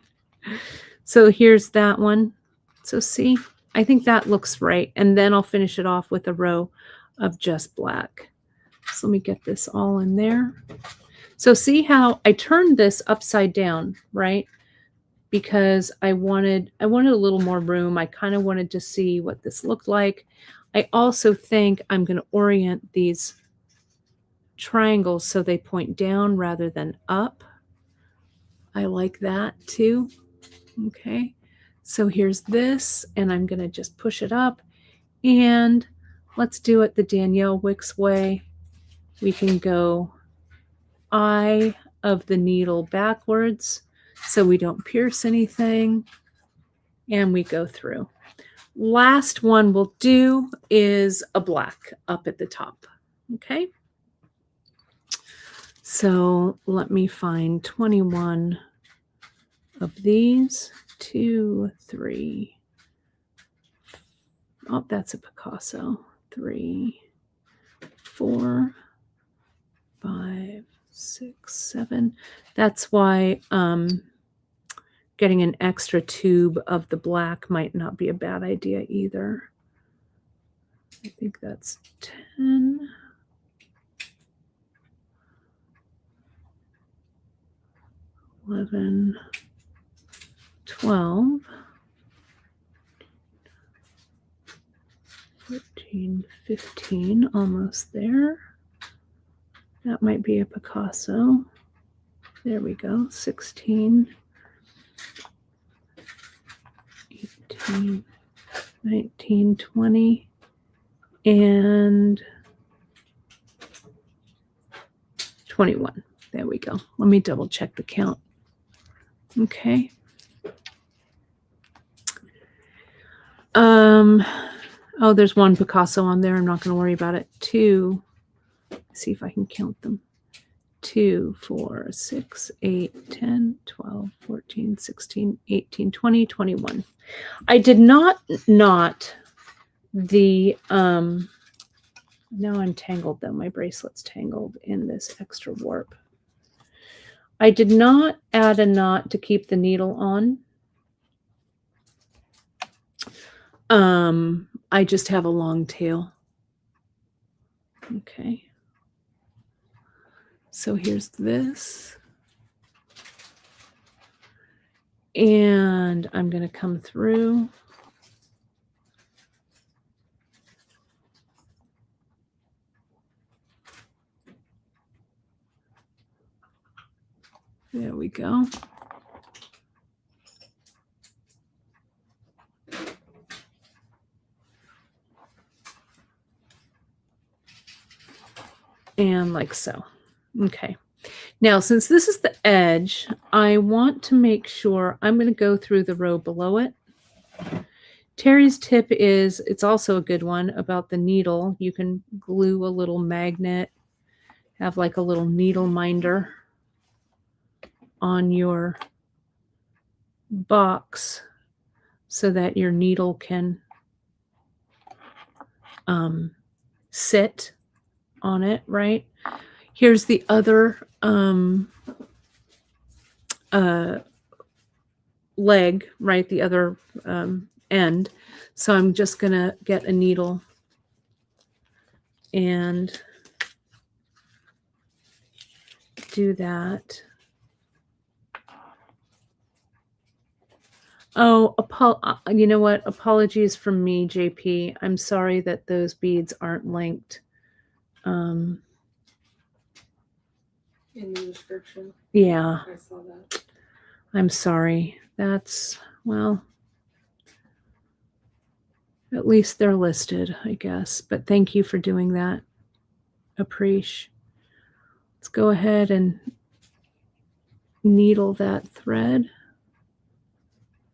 So here's that one. So see, I think that looks right. And then I'll finish it off with a row of just black. So let me get this all in there. So see how I turned this upside down, right? Because I wanted a little more room. I kind of wanted to see what this looked like. I also think I'm going to orient these triangles so they point down rather than up. I like that too. Okay. So here's this, and I'm going to just push it up, and let's do it the Danielle Wicks way. We can go eye of the needle backwards so we don't pierce anything, and we go through. Last one we'll do is a black up at the top. Okay. So let me find 21 of these. 2, 3. Oh, that's a Picasso. 3, 4, 5, 6, 7. That's why getting an extra tube of the black might not be a bad idea either. I think that's 10. 11, 12, 14, 15, almost there. That might be a Picasso. There we go. 16, 18, 19, 20, and 21. There we go. Let me double check the count. Okay. Oh, there's one Picasso on there. I'm not going to worry about it. 2. Let's see if I can count them. 2, 4, 6, 8, 10, 12, 14, 16, 18, 20, 21. I did not knot the, now I'm tangled though. My bracelet's tangled in this extra warp. I did not add a knot to keep the needle on. I just have a long tail. Okay. So here's this. And I'm going to come through. There we go. And like so. Okay. Now, since this is the edge, I want to make sure I'm going to go through the row below it. Terry's tip is, it's also a good one about the needle. You can glue a little magnet, have like a little needle minder on your box so that your needle can sit on it, right? Here's the other leg, right? The other end. So I'm just going to get a needle and do that. Oh, you know what? Apologies from me, JP. I'm sorry that those beads aren't linked. In the description. Yeah. I saw that. I'm sorry. That's, well, at least they're listed, I guess. But thank you for doing that. Appreciate. Let's go ahead and needle that thread.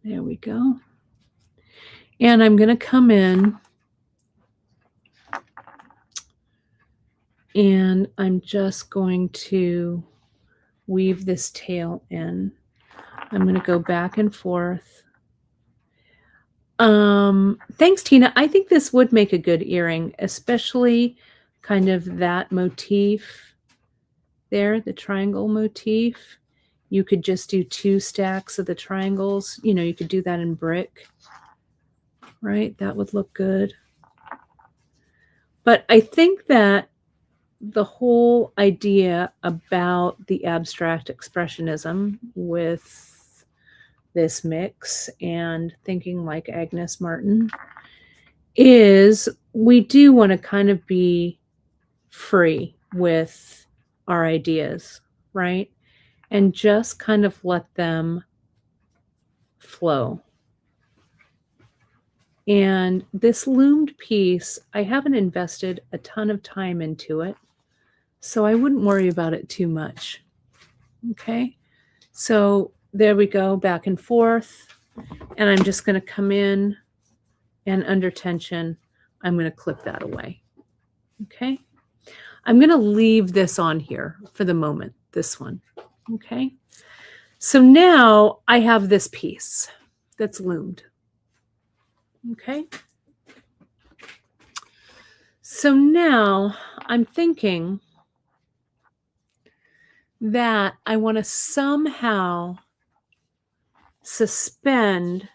There we go. And I'm going to come in and I'm just going to weave this tail in. I'm going to go back and forth. Thanks, Tina. I think this would make a good earring, especially kind of that motif there, the triangle motif. You could just do 2 stacks of the triangles. You know, you could do that in brick, right? That would look good. But I think that the whole idea about the abstract expressionism with this mix and thinking like Agnes Martin is we do want to kind of be free with our ideas, right? And just kind of let them flow. And this loomed piece, I haven't invested a ton of time into it, so I wouldn't worry about it too much. Okay, so there we go, back and forth. And I'm just going to come in and under tension, I'm going to clip that away. Okay, I'm going to leave this on here for the moment, this one. Okay, so now I have this piece that's loomed. Okay, so now I'm thinking that I want to somehow suspend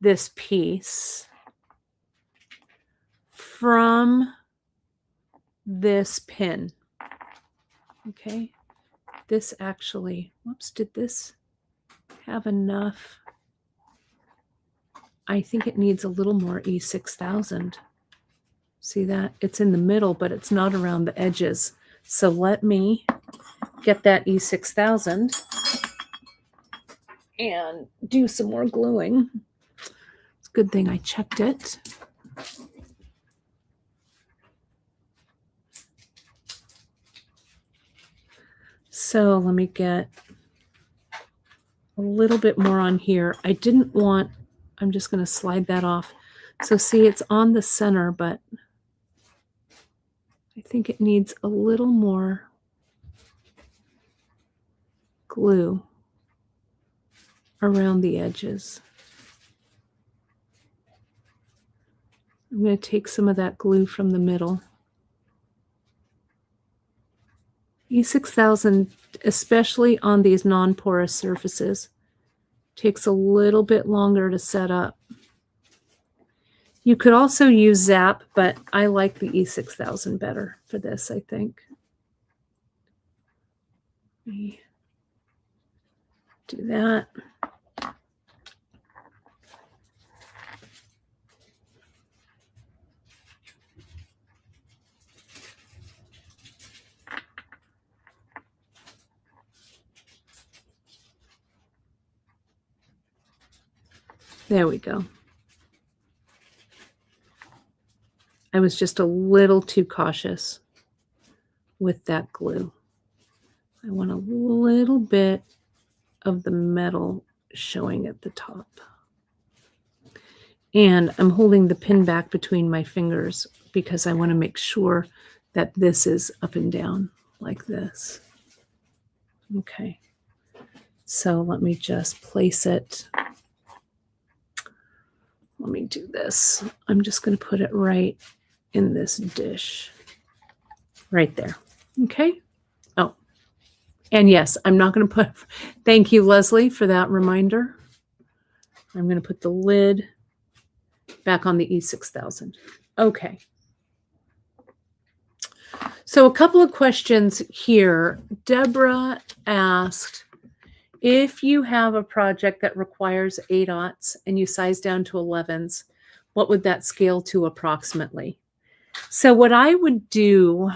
this piece from this pin. Okay, this actually, whoops, did this have enough? I think it needs a little more E6000. See that? It's in the middle, but it's not around the edges. So let me get that E6000 and do some more gluing. It's a good thing I checked it. So let me get a little bit more on here. I didn't want, I'm just going to slide that off. So see, it's on the center, but I think it needs a little more glue around the edges. I'm going to take some of that glue from the middle. E6000, especially on these non-porous surfaces, takes a little bit longer to set up. You could also use Zap, but I like the E6000 better for this, I think. Let me do that. There we go. I was just a little too cautious with that glue. I want a little bit of the metal showing at the top. And I'm holding the pin back between my fingers because I want to make sure that this is up and down like this. Okay. So let me just place it. Let me do this. I'm just going to put it right in this dish. Right there. Okay. Oh, and yes, I'm not going to put, thank you, Leslie, for that reminder. I'm going to put the lid back on the E6000. Okay. So a couple of questions here. Deborah asked, if you have a project that requires 8/0 and you size down to 11s, what would that scale to approximately? So what I would do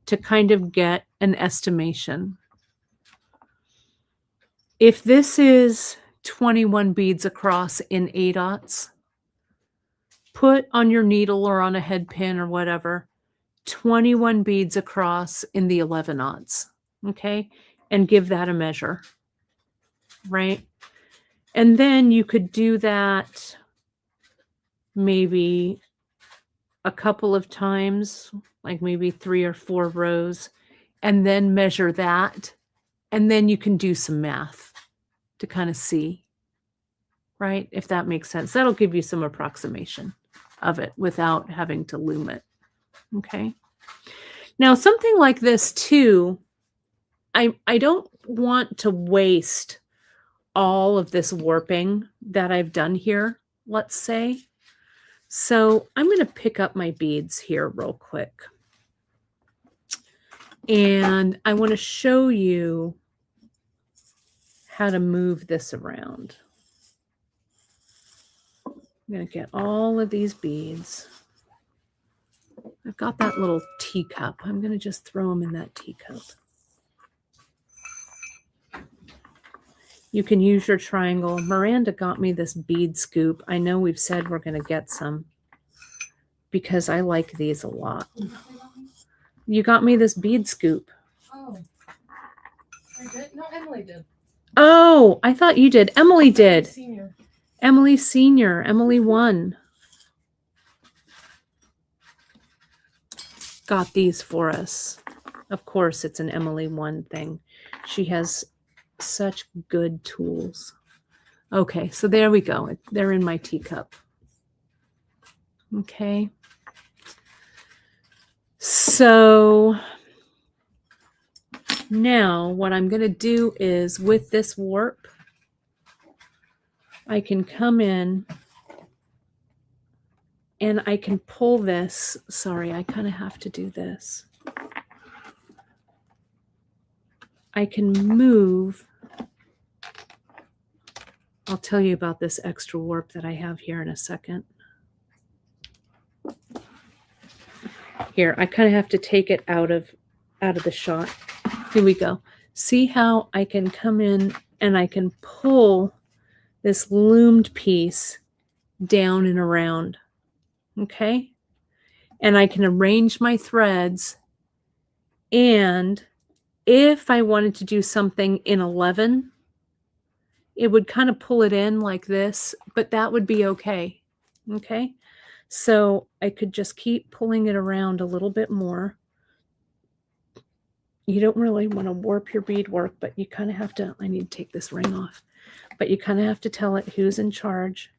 to kind of get an estimation, if this is 21 beads across in 8/0, put on your needle or on a head pin or whatever, 21 beads across in the 11/0, okay? And give that a measure, right? And then you could do that maybe a couple of times, like maybe 3 or 4 rows, and then measure that. And then you can do some math to kind of see, right? If that makes sense. That'll give you some approximation of it without having to loom it. Okay. Now, something like this too, I don't want to waste all of this warping that I've done here, let's say. So I'm going to pick up my beads here real quick. And I want to show you how to move this around. I'm going to get all of these beads. I've got that little teacup. I'm going to just throw them in that teacup. You can use your triangle. Miranda got me this bead scoop. I know we've said we're going to get some because I like these a lot. You got me this bead scoop. Oh, I did? No, Emily did. Oh, I thought you did. Emily did. Senior. Emily Senior. Emily 1 got these for us. Of course, it's an Emily 1 thing. She has such good tools. Okay, so there we go. They're in my teacup. Okay. So now what I'm going to do is with this warp, I can come in And I can pull this. Sorry, I kind of have to do this. I can move. I'll tell you about this extra warp that I have here in a second. Here, I kind of have to take it out of the shot. Here we go. See how I can come in and I can pull this loomed piece down and around. Okay? And I can arrange my threads. And if I wanted to do something in 11, it would kind of pull it in like this, but that would be okay. Okay? So I could just keep pulling it around a little bit more. You don't really want to warp your beadwork, but you kind of have to, I need to take this ring off, but you kind of have to tell it who's in charge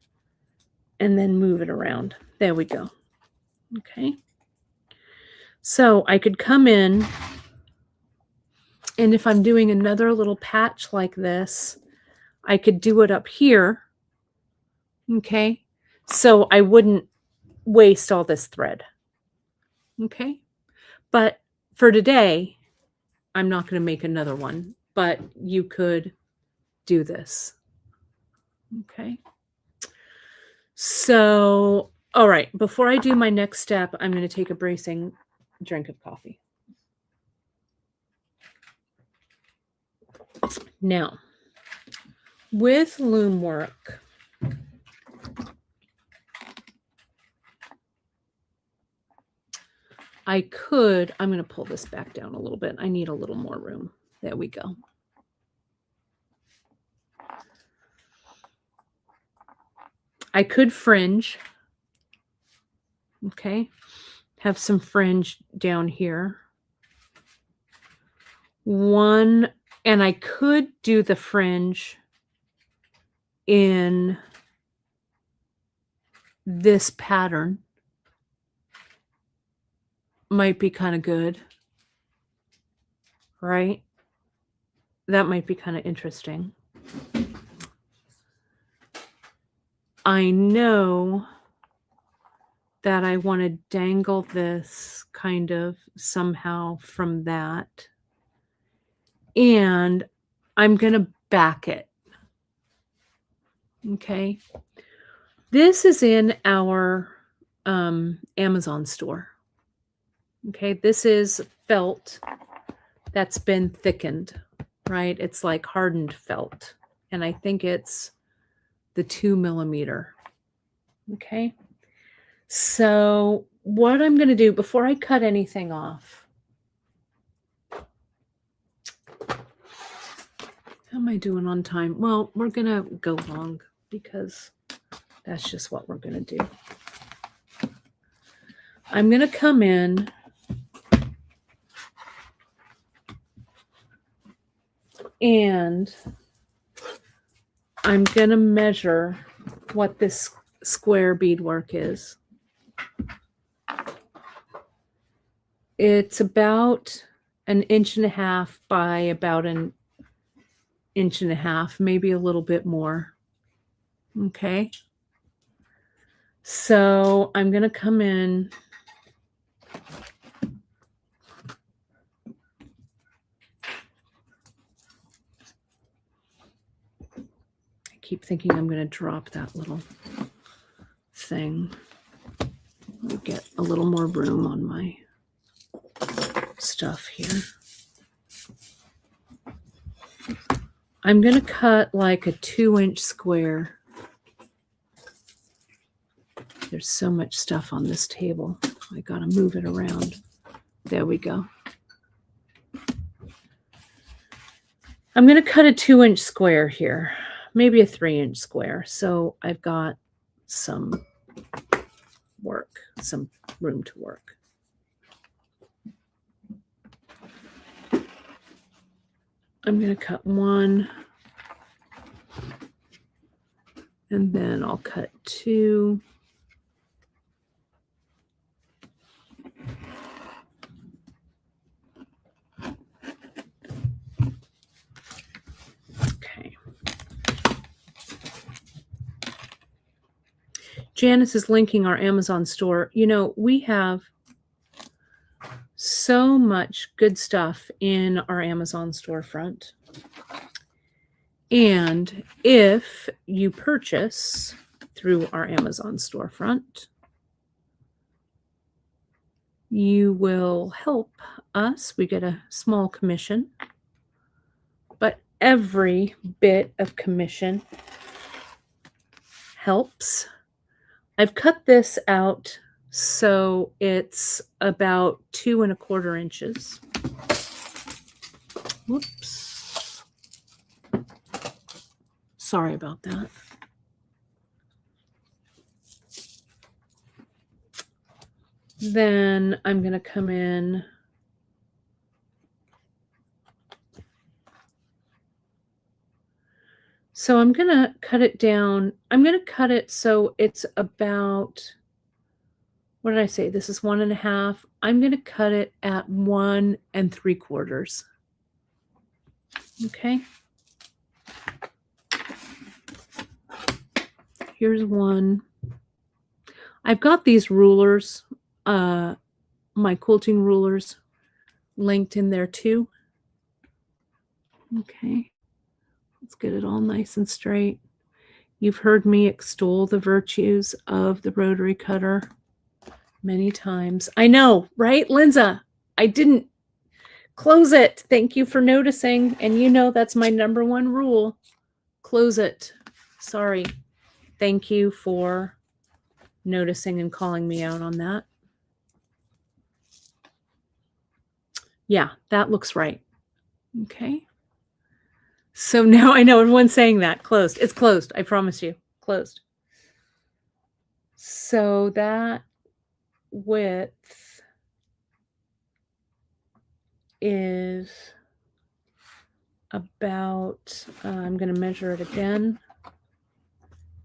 and then move it around. There we go. Okay. So I could come in, and if I'm doing another little patch like this, I could do it up here. Okay. So I wouldn't waste all this thread. Okay. But for today, I'm not going to make another one, but you could do this. Okay. So, all right, before I do my next step, I'm going to take a bracing drink of coffee. Now, with loom work, I'm going to pull this back down a little bit. I need a little more room. There we go. I could fringe. Okay. Have some fringe down here. And I could do the fringe in this pattern. Might be kind of good, right? That might be kind of interesting. I know that I want to dangle this kind of somehow from that. And I'm going to back it. Okay. This is in our Amazon store. Okay. This is felt that's been thickened, right? It's like hardened felt. And I think it's the 2 millimeter. Okay. So what I'm going to do before I cut anything off, how am I doing on time? Well, we're going to go long because that's just what we're going to do. I'm going to come in and I'm going to measure what this square beadwork is. It's about 1.5 inches by about 1.5 inches, maybe a little bit more. Okay. So I'm going to come in. I keep thinking I'm going to drop that little thing. Let me get a little more room on my stuff here. I'm going to cut like a 2-inch square. There's so much stuff on this table. I got to move it around. There we go. I'm going to cut a 2-inch square here, maybe a 3-inch square. So I've got some work, some room to work. I'm going to cut one, and then I'll cut 2. Okay. Janice is linking our Amazon store. You know, we have so much good stuff in our Amazon storefront. And if you purchase through our Amazon storefront, you will help us. We get a small commission, but every bit of commission helps. I've cut this out so it's about 2¼ inches. Whoops. Sorry about that. Then I'm going to come in so I'm going to cut it down. I'm going to cut it so it's about, what did I say? This is 1½. I'm going to cut it at 1¾ Okay. Here's one. I've got these rulers, my quilting rulers, linked in there too. Okay. Let's get it all nice and straight. You've heard me extol the virtues of the rotary cutter many times. I know, right, Linza? I didn't close it. Thank you for noticing. And you know that's my #1 rule. Close it. Sorry. Thank you for noticing and calling me out on that. Yeah, that looks right. Okay. So now I know everyone's saying that. Closed. It's closed. I promise you. Closed. So that width is about, I'm going to measure it again.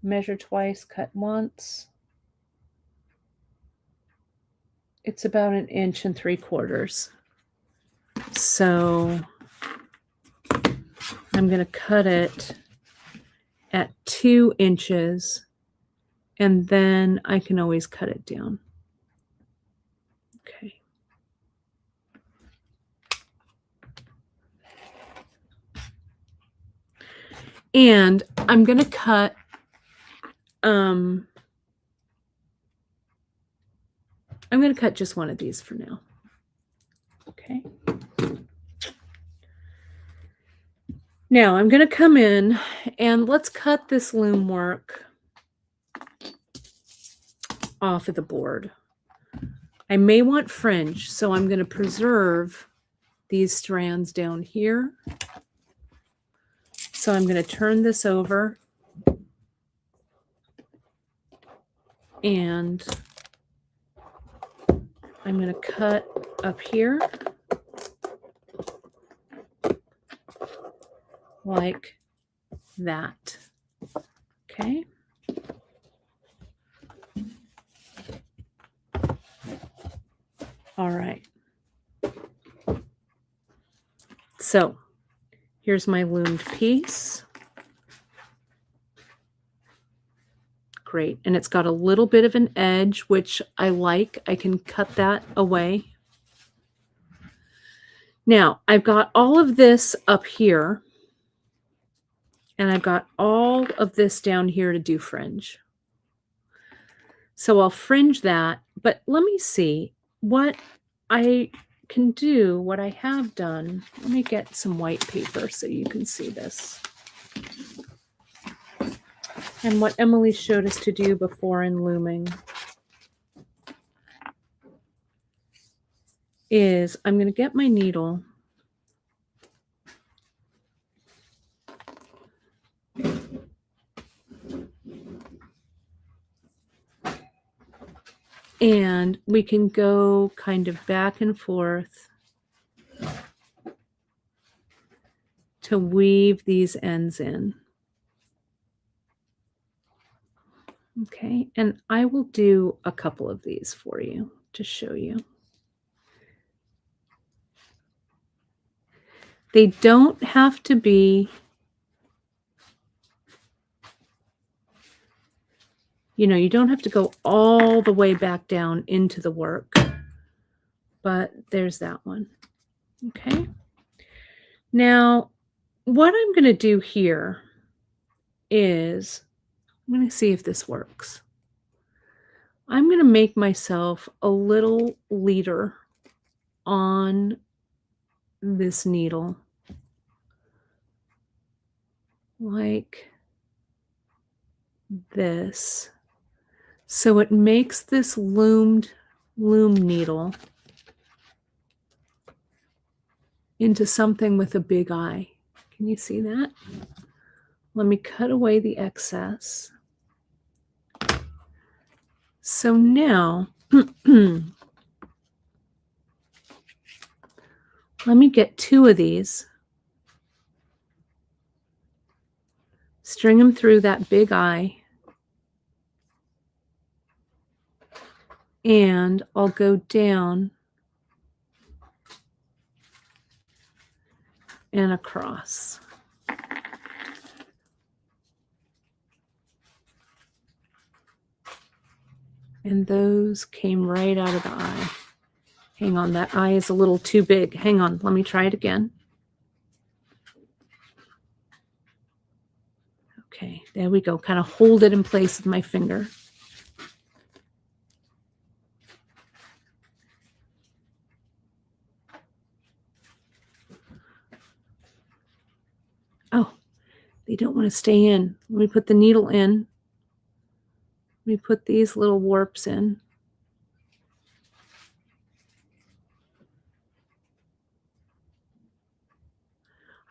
Measure twice, cut once. It's about 1¾ inches. So I'm going to cut it at 2 inches, and then I can always cut it down. Okay. And I'm going to cut I'm going to cut just one of these for now. Okay. Now I'm going to come in and let's cut this loom work off of the board. I may want fringe, so I'm going to preserve these strands down here. So I'm going to turn this over and I'm going to cut up here like that. Okay. All right. So here's my loomed piece. Great. And it's got a little bit of an edge, which I like. I can cut that away. Now, I've got all of this up here, and I've got all of this down here to do fringe. So I'll fringe that, but let me see what I can do, what I have done. Let me get some white paper so you can see this. And what Emily showed us to do before in looming is I'm going to get my needle and we can go kind of back and forth to weave these ends in. Okay, and I will do a couple of these for you to show you. They don't have to be You know, you don't have to go all the way back down into the work, but there's that one. Okay. Now, what I'm going to do here is I'm going to see if this works. I'm going to make myself a little leader on this needle, like this. So it makes this loom needle into something with a big eye. Can you see that? Let me cut away the excess. So now, let me get 2 of these, string them through that big eye, and I'll go down and across. And those came right out of the eye. Hang on, that eye is a little too big. Hang on, let me try it again. Okay, there we go. Kind of hold it in place with my finger. Oh, they don't want to stay in. Let me put the needle in. Let me put these little warps in.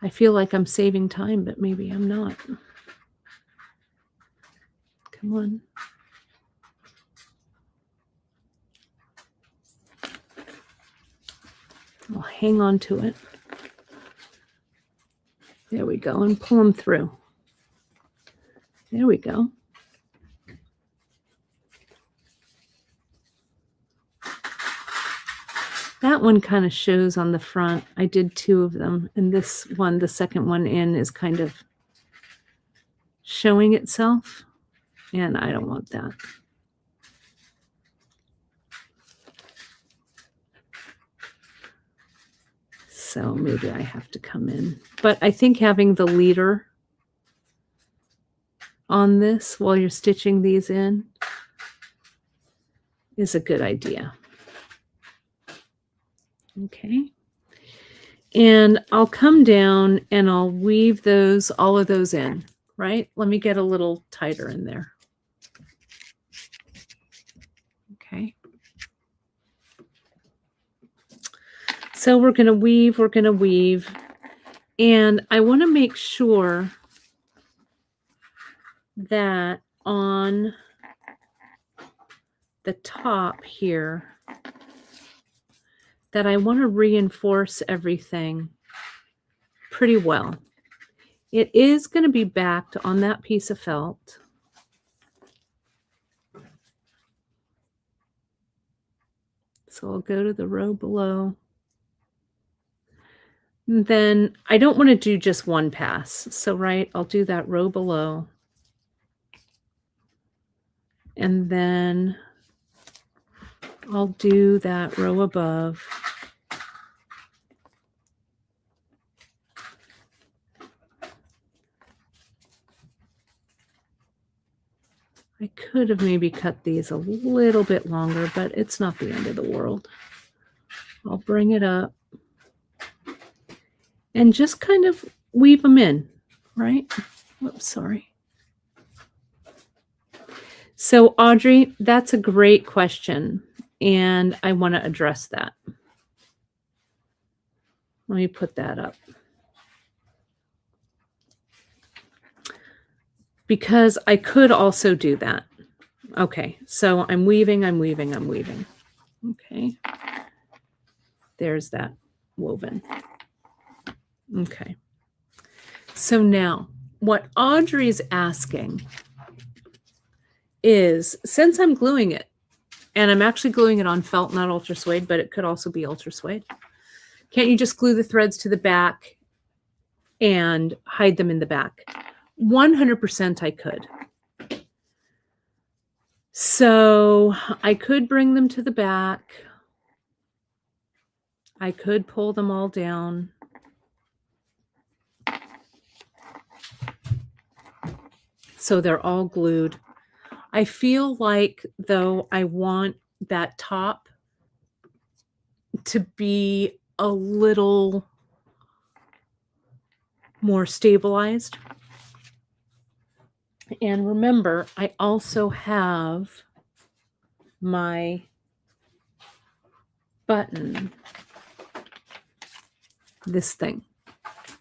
I feel like I'm saving time, but maybe I'm not. Come on. I'll hang on to it. There we go, and pull them through. There we go. That one kind of shows on the front. I did 2 of them, and this one, the second one in, is kind of showing itself, and I don't want that. So maybe I have to come in. But I think having the leader on this while you're stitching these in is a good idea. Okay. And I'll come down and I'll weave those, all of those in, right? Let me get a little tighter in there. Okay. So we're going to weave, and I want to make sure that on the top here, that I want to reinforce everything pretty well. It is going to be backed on that piece of felt. So I'll go to the row below. And then I don't want to do just one pass. So, right, I'll do that row below. And then I'll do that row above. I could have maybe cut these a little bit longer, but it's not the end of the world. I'll bring it up and just kind of weave them in, right? Whoops, sorry. So Audrey, that's a great question, and I want to address that. Let me put that up. Because I could also do that. Okay, so I'm weaving. Okay. There's that woven. Okay. So now, what Audrey's asking is, since I'm gluing it, and I'm actually gluing it on felt, not ultra suede, but it could also be ultra suede, can't you just glue the threads to the back and hide them in the back? 100% I could. So I could bring them to the back. I could pull them all down. So they're all glued. I feel like, though, I want that top to be a little more stabilized. And remember, I also have my button, this thing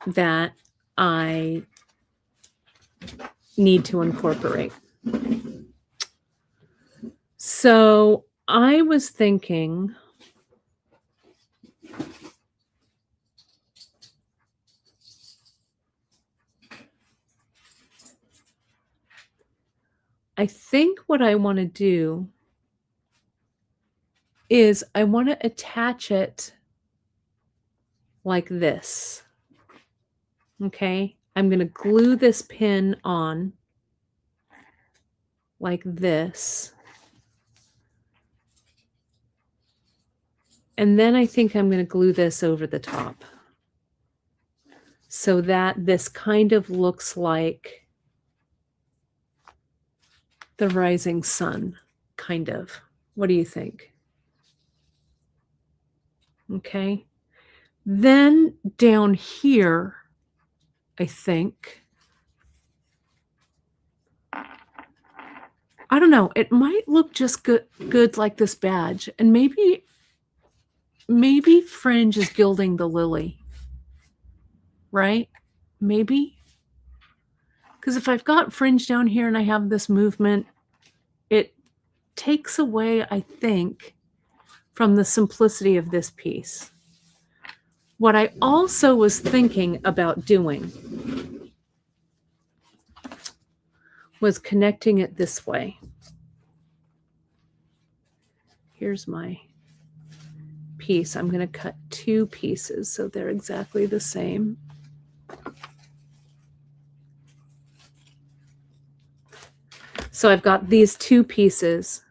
that I need to incorporate. So I was thinking, I think what I want to do is I want to attach it like this. Okay, I'm going to glue this pin on like this. And then I think I'm going to glue this over the top so that this kind of looks like the rising sun, kind of. What do you think? Okay. Then down here, I think, I don't know, it might look just good like this badge. And maybe fringe is gilding the lily, right? Maybe. Because if I've got fringe down here and I have this movement, it takes away, I think, from the simplicity of this piece. What I also was thinking about doing was connecting it this way. Here's my piece. I'm going to cut 2 pieces so they're exactly the same. So I've got these 2 pieces.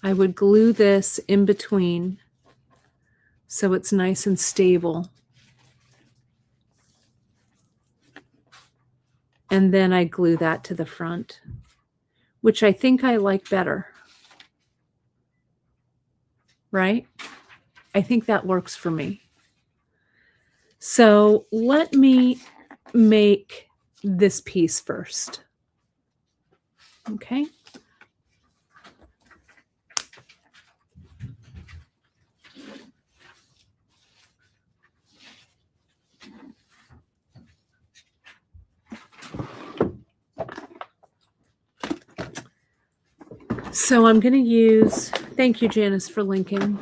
I would glue this in between so it's nice and stable. And then I glue that to the front, which I think I like better. Right? I think that works for me. So let me make this piece first. Okay? So I'm going to use, thank you, Janice, for linking.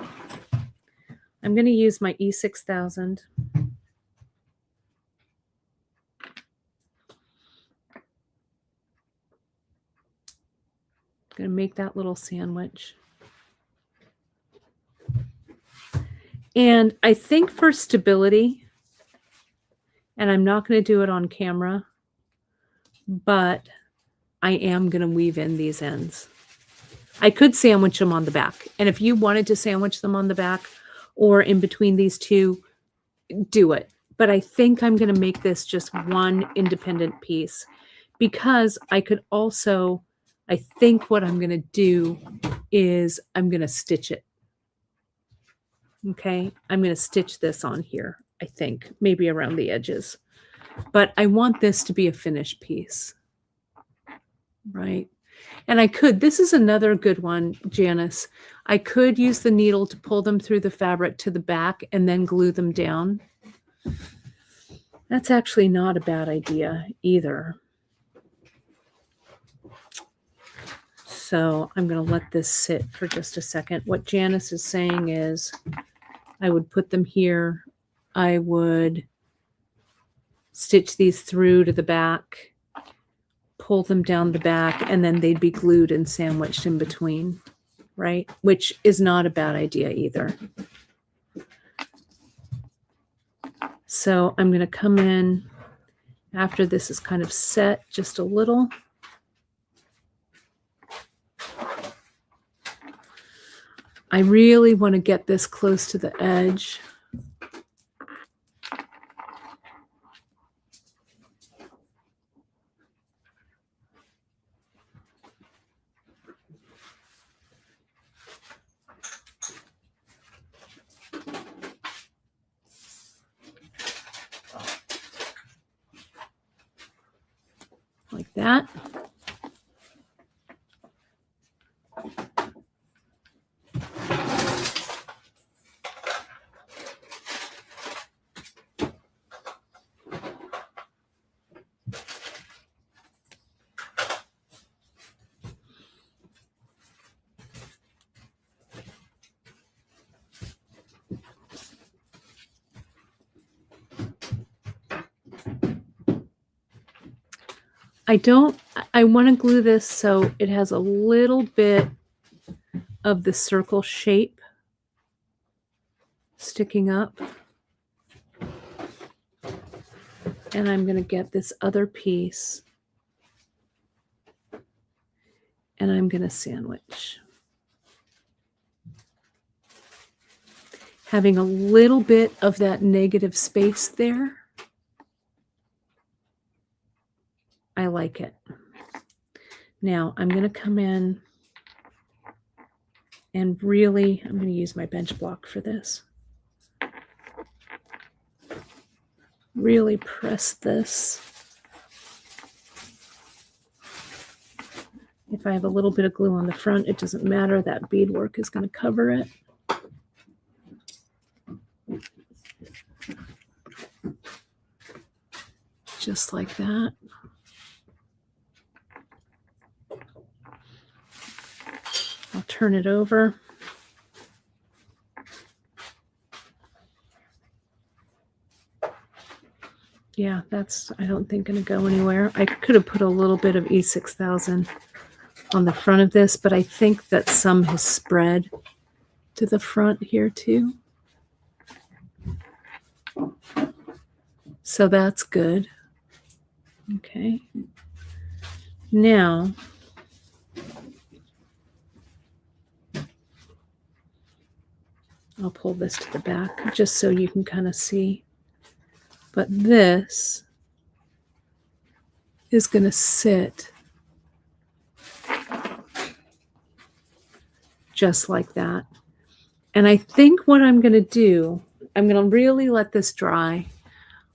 I'm going to use my E6000. I'm going to make that little sandwich. And I think for stability, and I'm not going to do it on camera, but I am going to weave in these ends. I could sandwich them on the back. And if you wanted to sandwich them on the back or in between these 2, do it. But I think I'm going to make this just one independent piece because I could also, I think what I'm going to do is I'm going to stitch it. Okay. I'm going to stitch this on here, I think, maybe around the edges. But I want this to be a finished piece. Right. And I could, this is another good one, Janice. I could use the needle to pull them through the fabric to the back and then glue them down. That's actually not a bad idea either. So I'm going to let this sit for just a second. What Janice is saying is I would put them here. I would stitch these through to the back, pull them down the back, and then they'd be glued and sandwiched in between, right? Which is not a bad idea either. So I'm going to come in After this is kind of set just a little, I really want to get this close to the edge. Like that. I want to glue this so it has a little bit of the circle shape sticking up. And I'm going to get this other piece and I'm going to sandwich. Having a little bit of that negative space there. I like it. Now I'm going to come in and really, I'm going to use my bench block for this. Really press this. If I have a little bit of glue on the front, it doesn't matter. That beadwork is going to cover it. Just like that. I'll turn it over. Yeah, that's, I don't think, going to go anywhere. I could have put a little bit of E6000 on the front of this, but I think that some has spread to the front here too. So that's good. Okay. Now, I'll pull this to the back just so you can kind of see. But this is going to sit just like that. And I think what I'm going to do, I'm going to really let this dry.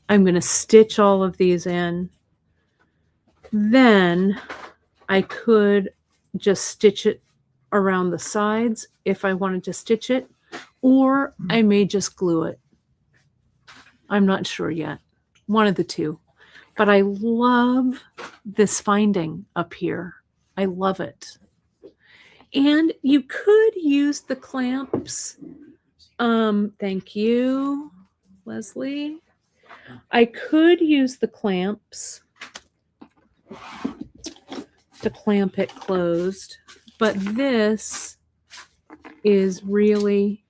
I'm going to stitch all of these in. Then I could just stitch it around the sides if I wanted to stitch it, or I may just glue it. I'm not sure yet. One of the two. But I love this finding up here. I love it. And you could use the clamps. Thank you, Leslie. I could use the clamps to clamp it closed, but this is really,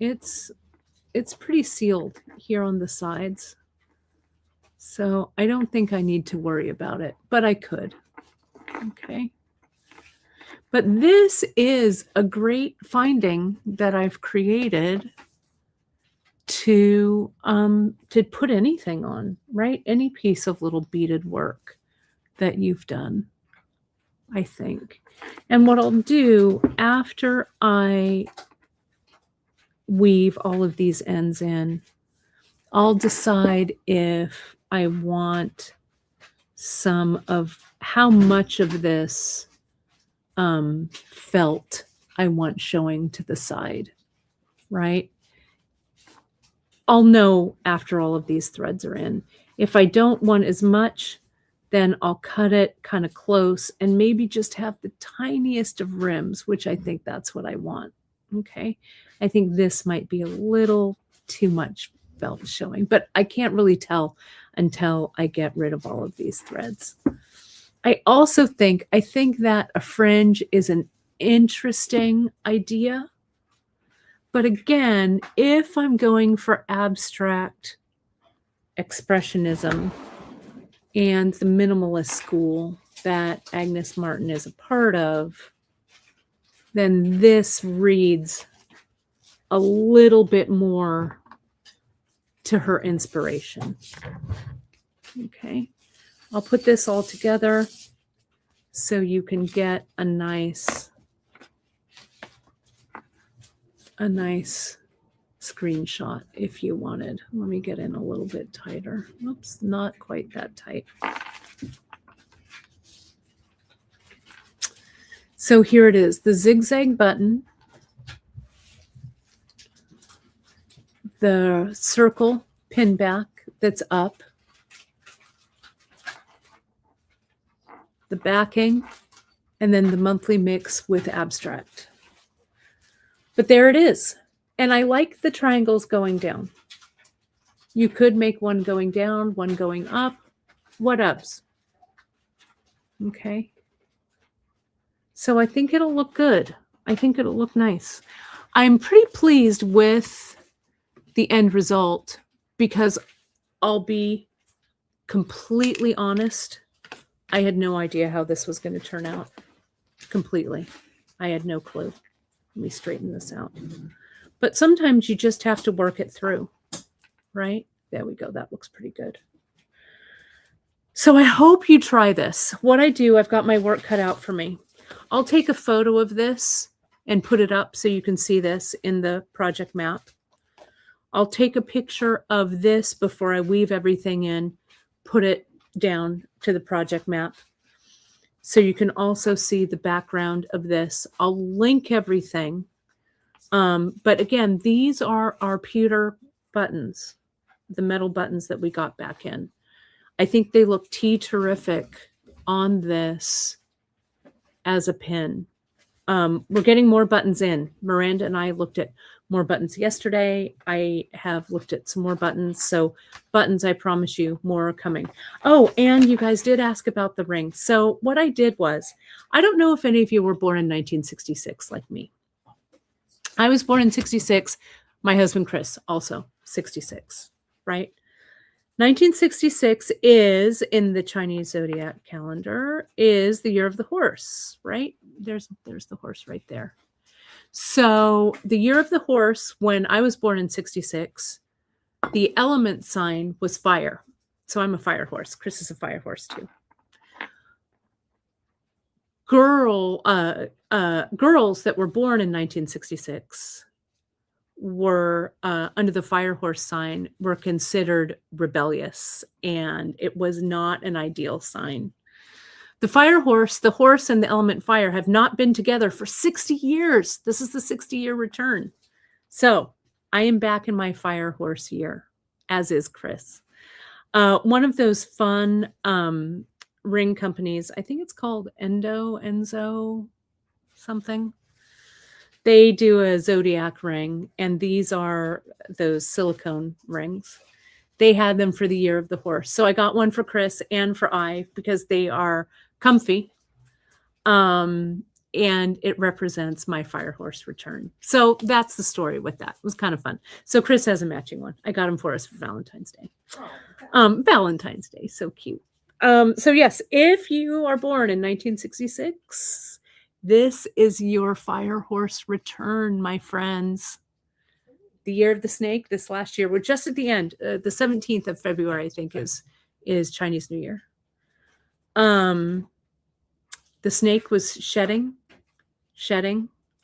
it's pretty sealed here on the sides. So I don't think I need to worry about it, but I could. Okay. But this is a great finding that I've created to put anything on, right? Any piece of little beaded work that you've done, I think. And what I'll do after I weave all of these ends in, I'll decide if I want some of how much of this felt I want showing to the side, right? I'll know after all of these threads are in. If I don't want as much, then I'll cut it kind of close and maybe just have the tiniest of rims, which I think that's what I want. Okay. I think this might be a little too much felt showing, but I can't really tell until I get rid of all of these threads. I also think that a fringe is an interesting idea. But again, if I'm going for abstract expressionism and the minimalist school that Agnes Martin is a part of, then this reads a little bit more to her inspiration. Okay, I'll put this all together so you can get a nice screenshot if you wanted. Let me get in a little bit tighter. Oops, not quite that tight. So here it is, the zigzag button, the circle pin back that's up, the backing, and then the monthly mix with abstract. But there it is. And I like the triangles going down. You could make one going down, one going up. What ups? Okay. So I think it'll look good. I think it'll look nice. I'm pretty pleased with the end result because I'll be completely honest. I had no idea how this was going to turn out. Completely. I had no clue. Let me straighten this out. But sometimes you just have to work it through, right? There we go. That looks pretty good. So I hope you try this. What I do, I've got my work cut out for me. I'll take a photo of this and put it up so you can see this in the project map. I'll take a picture of this before I weave everything in, put it down to the project map so you can also see the background of this. I'll link everything. But again, these are our pewter buttons, the metal buttons that we got back in. I think they look terrific on this as a pin. We're getting more buttons in. Miranda and I looked at more buttons yesterday. I have looked at some more buttons. So buttons, I promise you, more are coming. Oh, and you guys did ask about the ring. So what I did was, I don't know if any of you were born in 1966 like me. I was born in 66. My husband, Chris, also 66, right? 1966 is, in the Chinese zodiac calendar, is the year of the horse, right? There's the horse right there. So the year of the horse, when I was born in 66, the element sign was fire. So I'm a fire horse. Chris is a fire horse too. Girls that were born in 1966 were under the fire horse sign were considered rebellious, and it was not an ideal sign. The fire horse, the horse and the element fire have not been together for 60 years. This is the 60-year return. So I am back in my fire horse year, as is Chris. One of those fun ring companies, I think it's called Enzo something. They do a zodiac ring, and these are those silicone rings. They had them for the year of the horse. So I got one for Chris and for I because they are comfy. And it represents my fire horse return. So that's the story with that. It was kind of fun. So Chris has a matching one. I got him for us for Valentine's Day. Valentine's Day, so cute. So yes, if you are born in 1966, this is your fire horse return, my friends. The year of the snake, this last year, we're just at the end. The 17th of February, I think, is Chinese New Year. The snake was shedding,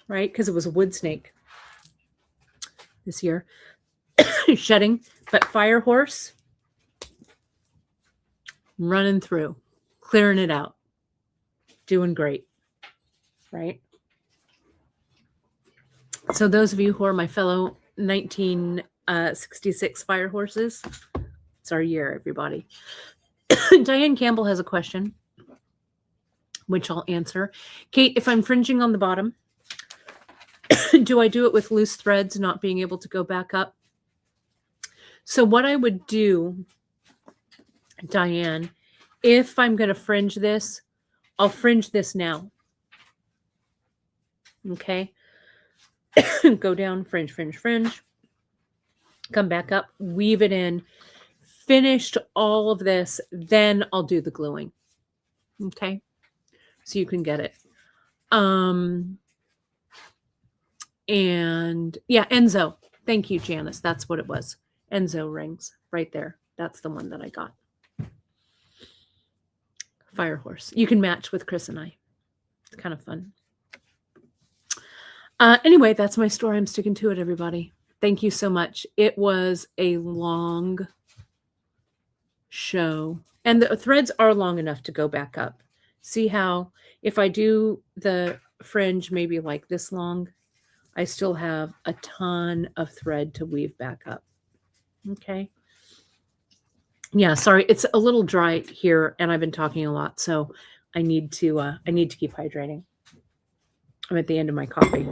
right? Because it was a wood snake this year. Shedding, but fire horse running through, clearing it out, doing great, right? So those of you who are my fellow 1966 fire horses, it's our year, everybody. Diane Campbell has a question, which I'll answer. Kate, if I'm fringing on the bottom, do I do it with loose threads, not being able to go back up? So what I would do, Diane, if I'm going to fringe this, I'll fringe this now. Okay. Go down, fringe, fringe, fringe. Come back up, weave it in, finished all of this, then I'll do the gluing. Okay. So you can get it. And yeah, Enzo. Thank you, Janice. That's what it was. Enzo rings right there. That's the one that I got. Fire horse. You can match with Chris and I. It's kind of fun. Anyway, that's my story. I'm sticking to it, everybody. Thank you so much. It was a long show. And the threads are long enough to go back up. See how if I do the fringe maybe like this long, I still have a ton of thread to weave back up. Okay. Yeah, sorry, it's a little dry here, and I've been talking a lot, so I need to keep hydrating. I'm at the end of my coffee.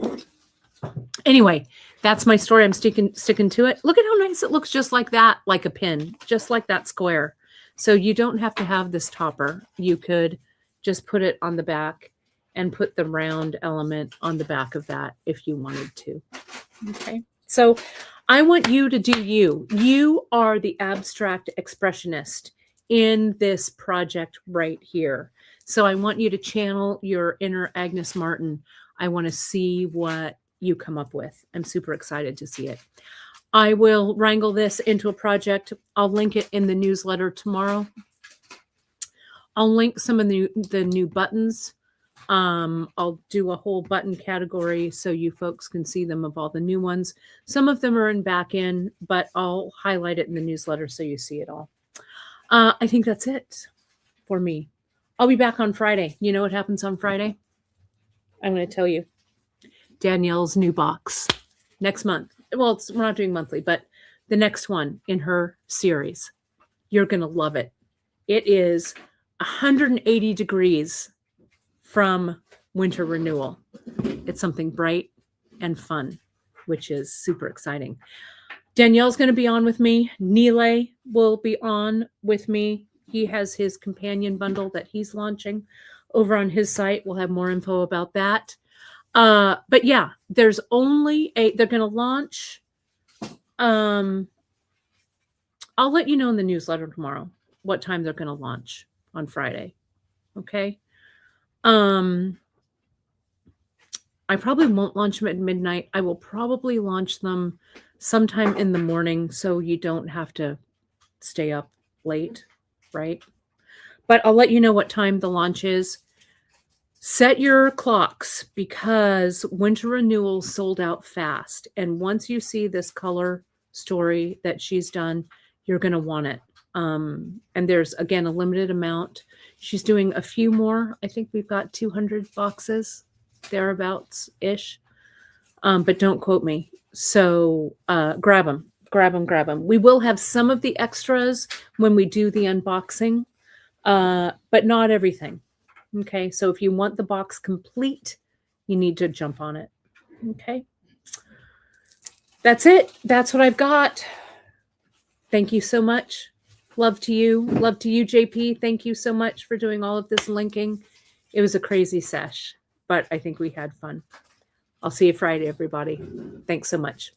Anyway, that's my story. I'm sticking to it. Look at how nice it looks, just like that, like a pin, just like that square. So you don't have to have this topper. You could just put it on the back and put the round element on the back of that if you wanted to. Okay. So I want you to do you. You are the abstract expressionist in this project right here. So I want you to channel your inner Agnes Martin. I want to see what you come up with. I'm super excited to see it. I will wrangle this into a project. I'll link it in the newsletter tomorrow. I'll link some of the new buttons. I'll do a whole button category so you folks can see them of all the new ones. Some of them are in back end, but I'll highlight it in the newsletter so you see it all. I think that's it for me. I'll be back on Friday. You know what happens on Friday? I'm going to tell you. Danielle's new box next month. Well, we're not doing monthly, but the next one in her series. You're going to love it. It is 180 degrees from Winter Renewal. It's something bright and fun, which is super exciting. Danielle's going to be on with me. Nile will be on with me. He has his companion bundle that he's launching over on his site. We'll have more info about that. But yeah, there's only they're going to launch. I'll let you know in the newsletter tomorrow what time they're going to launch on Friday. Okay. I probably won't launch them at midnight. I will probably launch them sometime in the morning so you don't have to stay up late, right? But I'll let you know what time the launch is. Set your clocks because Winter Renewal sold out fast. And once you see this color story that she's done, you're going to want it. And there's, again, a limited amount. She's doing a few more. I think we've got 200 boxes, thereabouts-ish. But don't quote me. So grab them. We will have some of the extras when we do the unboxing, but not everything. Okay, so if you want the box complete, you need to jump on it. Okay. That's it. That's what I've got. Thank you so much. Love to you. Love to you, JP. Thank you so much for doing all of this linking. It was a crazy sesh, but I think we had fun. I'll see you Friday, everybody. Thanks so much.